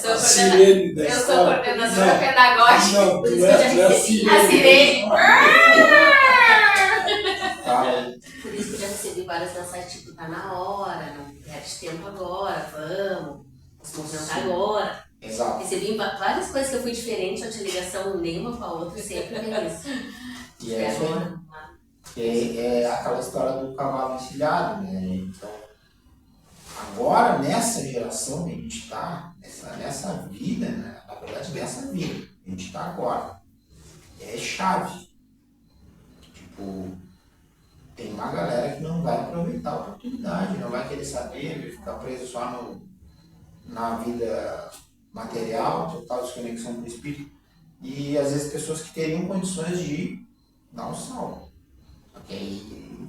A sirene da Eu sou escola. coordenadora pedagógica. Não, tu é a sirene. A sirene. Por isso que eu já recebi várias mensagens, tipo, tá na hora, não perde tempo agora, vamos movimentar agora. Exato. Recebi várias coisas que eu fui diferente, eu tinha ligação nenhuma com a outra, sempre tem isso. E é isso aí. É aquela história do cavalo encilhado, né? Então, agora, nessa geração que a gente está, nessa vida, né? Na verdade, nessa vida que a gente está agora, é chave. Tipo, tem uma galera que não vai aproveitar a oportunidade, não vai querer saber, vai ficar preso só na vida material, total desconexão com o espírito. E às vezes pessoas que teriam condições de dar um salto. Porque aí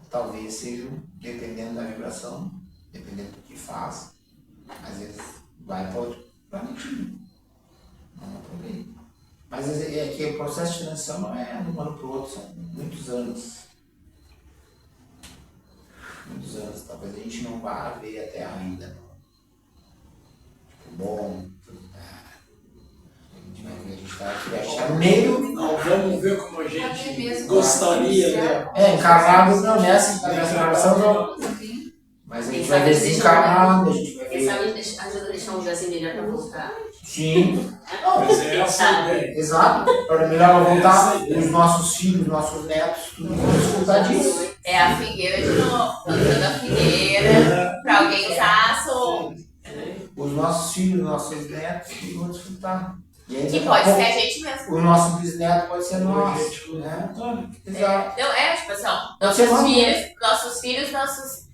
talvez seja, dependendo da vibração, dependendo do que faz, às vezes vai para outro planetinho. Não aproveita. Mas é que o processo de transição não é de um ano para o outro, são muitos anos. Muitos anos, talvez a gente não vá ver a Terra ainda. Tipo, bom. A gente está no meio. Não, vamos ver como a gente gostaria, né? Encarnado não, nessa geração não. Mas a gente vai ver desencarnado, a gente vai Quem ver. sabe ajuda a deixar um lugarzinho melhor pra voltar. Sim. Mas é essa ideia. Exato. Para melhor voltar, os nossos filhos, nossos netos, tudo vão desfrutar disso. É a figueira de novo. Plantando a figueira pra alguém usar solto. Os nossos filhos, nossos netos, tudo vão desfrutar. E aí, Que daqui a pode pouco, ser a gente mesmo. o nosso bisneto pode ser nosso. Né? Exato. Não, tipo assim, ó, Pode ser nossos filhos, nossos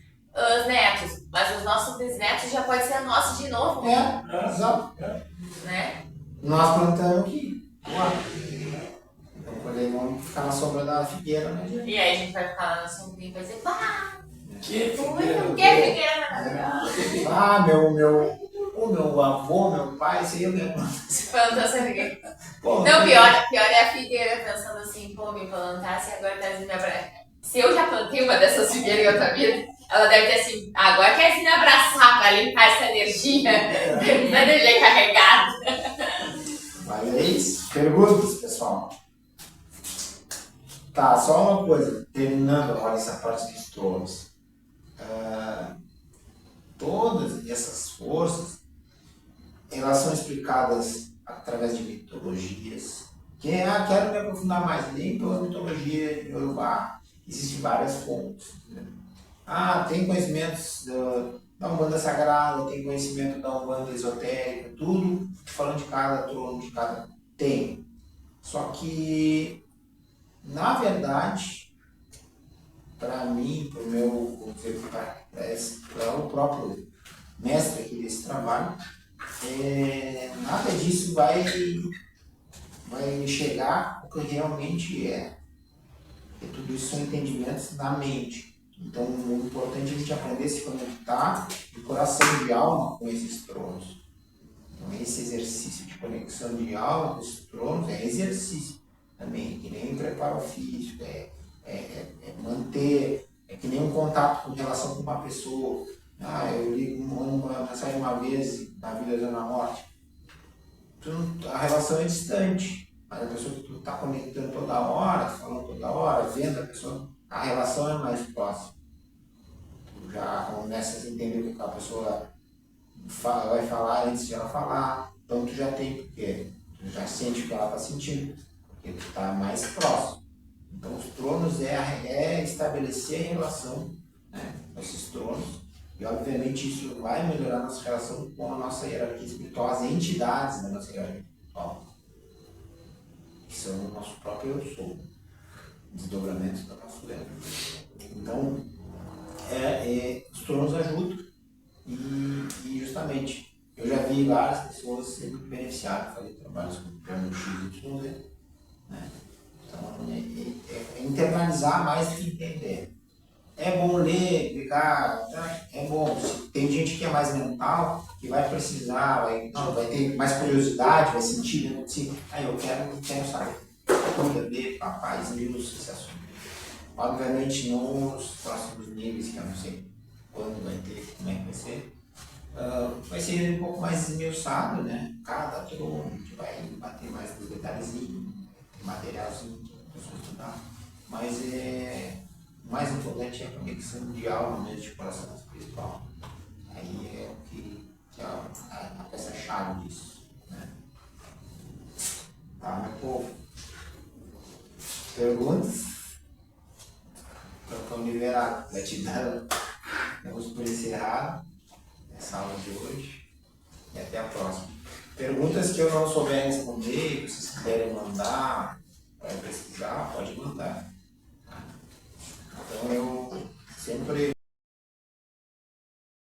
netos. Mas os nossos bisnetos já pode ser nosso de novo. Exato. Né? Nós plantamos aqui. Então, quando eles vão ficar na sombra da figueira, né? E aí a gente vai ficar lá na sombrinha e vai dizer, pá, Que que figueira maravilhosa. Meu avô, meu pai, isso aí eu lembro. Se plantou essa figueira. Pô, Não, pior é a figueira pensando assim, pô, me plantasse e agora tá vindo me abraçar. Se eu já plantei uma dessas figueiras em outra vida, ela deve ter assim, agora quer vir me abraçar pra limpar essa energia, essa energia carregada. Mas é isso. Perguntas, pessoal? Tá, só uma coisa, terminando agora essa parte dos tronos. Todas essas forças, elas são explicadas através de mitologias. Quero me aprofundar mais, nem pela mitologia Yorubá, existem várias fontes. Né? Tem conhecimentos da Umbanda Sagrada, tem conhecimento da Umbanda Esotérica, tudo falando de cada trono, de cada... Tem. Só que, na verdade, para mim, para o meu, vou dizer, para o próprio mestre aqui desse trabalho, nada disso vai chegar ao que realmente é. Porque tudo isso são entendimentos da mente. Então, o importante é a gente aprender a se conectar de coração e de alma com esses tronos. Então, esse exercício de conexão de alma com esses tronos é exercício também, que nem preparo físico, manter, é que nem um contato com relação com uma pessoa. Eu ligo uma mensagem uma vez na vida da morte. A relação é distante, mas a pessoa que tu está conectando toda hora, falando toda hora, vendo a pessoa, a relação é mais próxima. Tu já começa a entender o que a pessoa vai falar antes de ela falar. Então tu já tem porque tu já sente o que ela está sentindo, porque tu está mais próximo. Então os tronos é estabelecer a relação, né, com esses tronos, e obviamente isso vai melhorar a nossa relação com a nossa hierarquia espiritual, as entidades da nossa hierarquia espiritual, que são o nosso próprio eu sou, desdobramentos do nosso ego. Então os tronos ajudam e justamente eu já vi várias pessoas sendo beneficiadas, fazer trabalhos com o plano XYZ, né? Então é internalizar mais do que entender. É bom ler, clicar, é bom. Tem gente que é mais mental, que vai precisar, vai ter mais curiosidade, vai sentir, assim, eu quero saber. Cuida de papais news, esse assunto. Obviamente nos próximos níveis, que eu não sei quando vai ter, como é que vai ser, vai ser um pouco mais esmiuçado, né? Cada trono, a gente vai bater mais nos detalhezinhos, materialzinho que a pessoa estudar. Mas o mais importante é a conexão de alma mesmo, de coração espiritual. Aí é o que é a peça-chave disso, né? Tá, meu povo? Perguntas? Estão liberados. Gratidão. Vamos por encerrar essa aula de hoje. E até a próxima. Perguntas que eu não souber responder, se vocês quiserem mandar, para pesquisar, pode mandar. Então eu sempre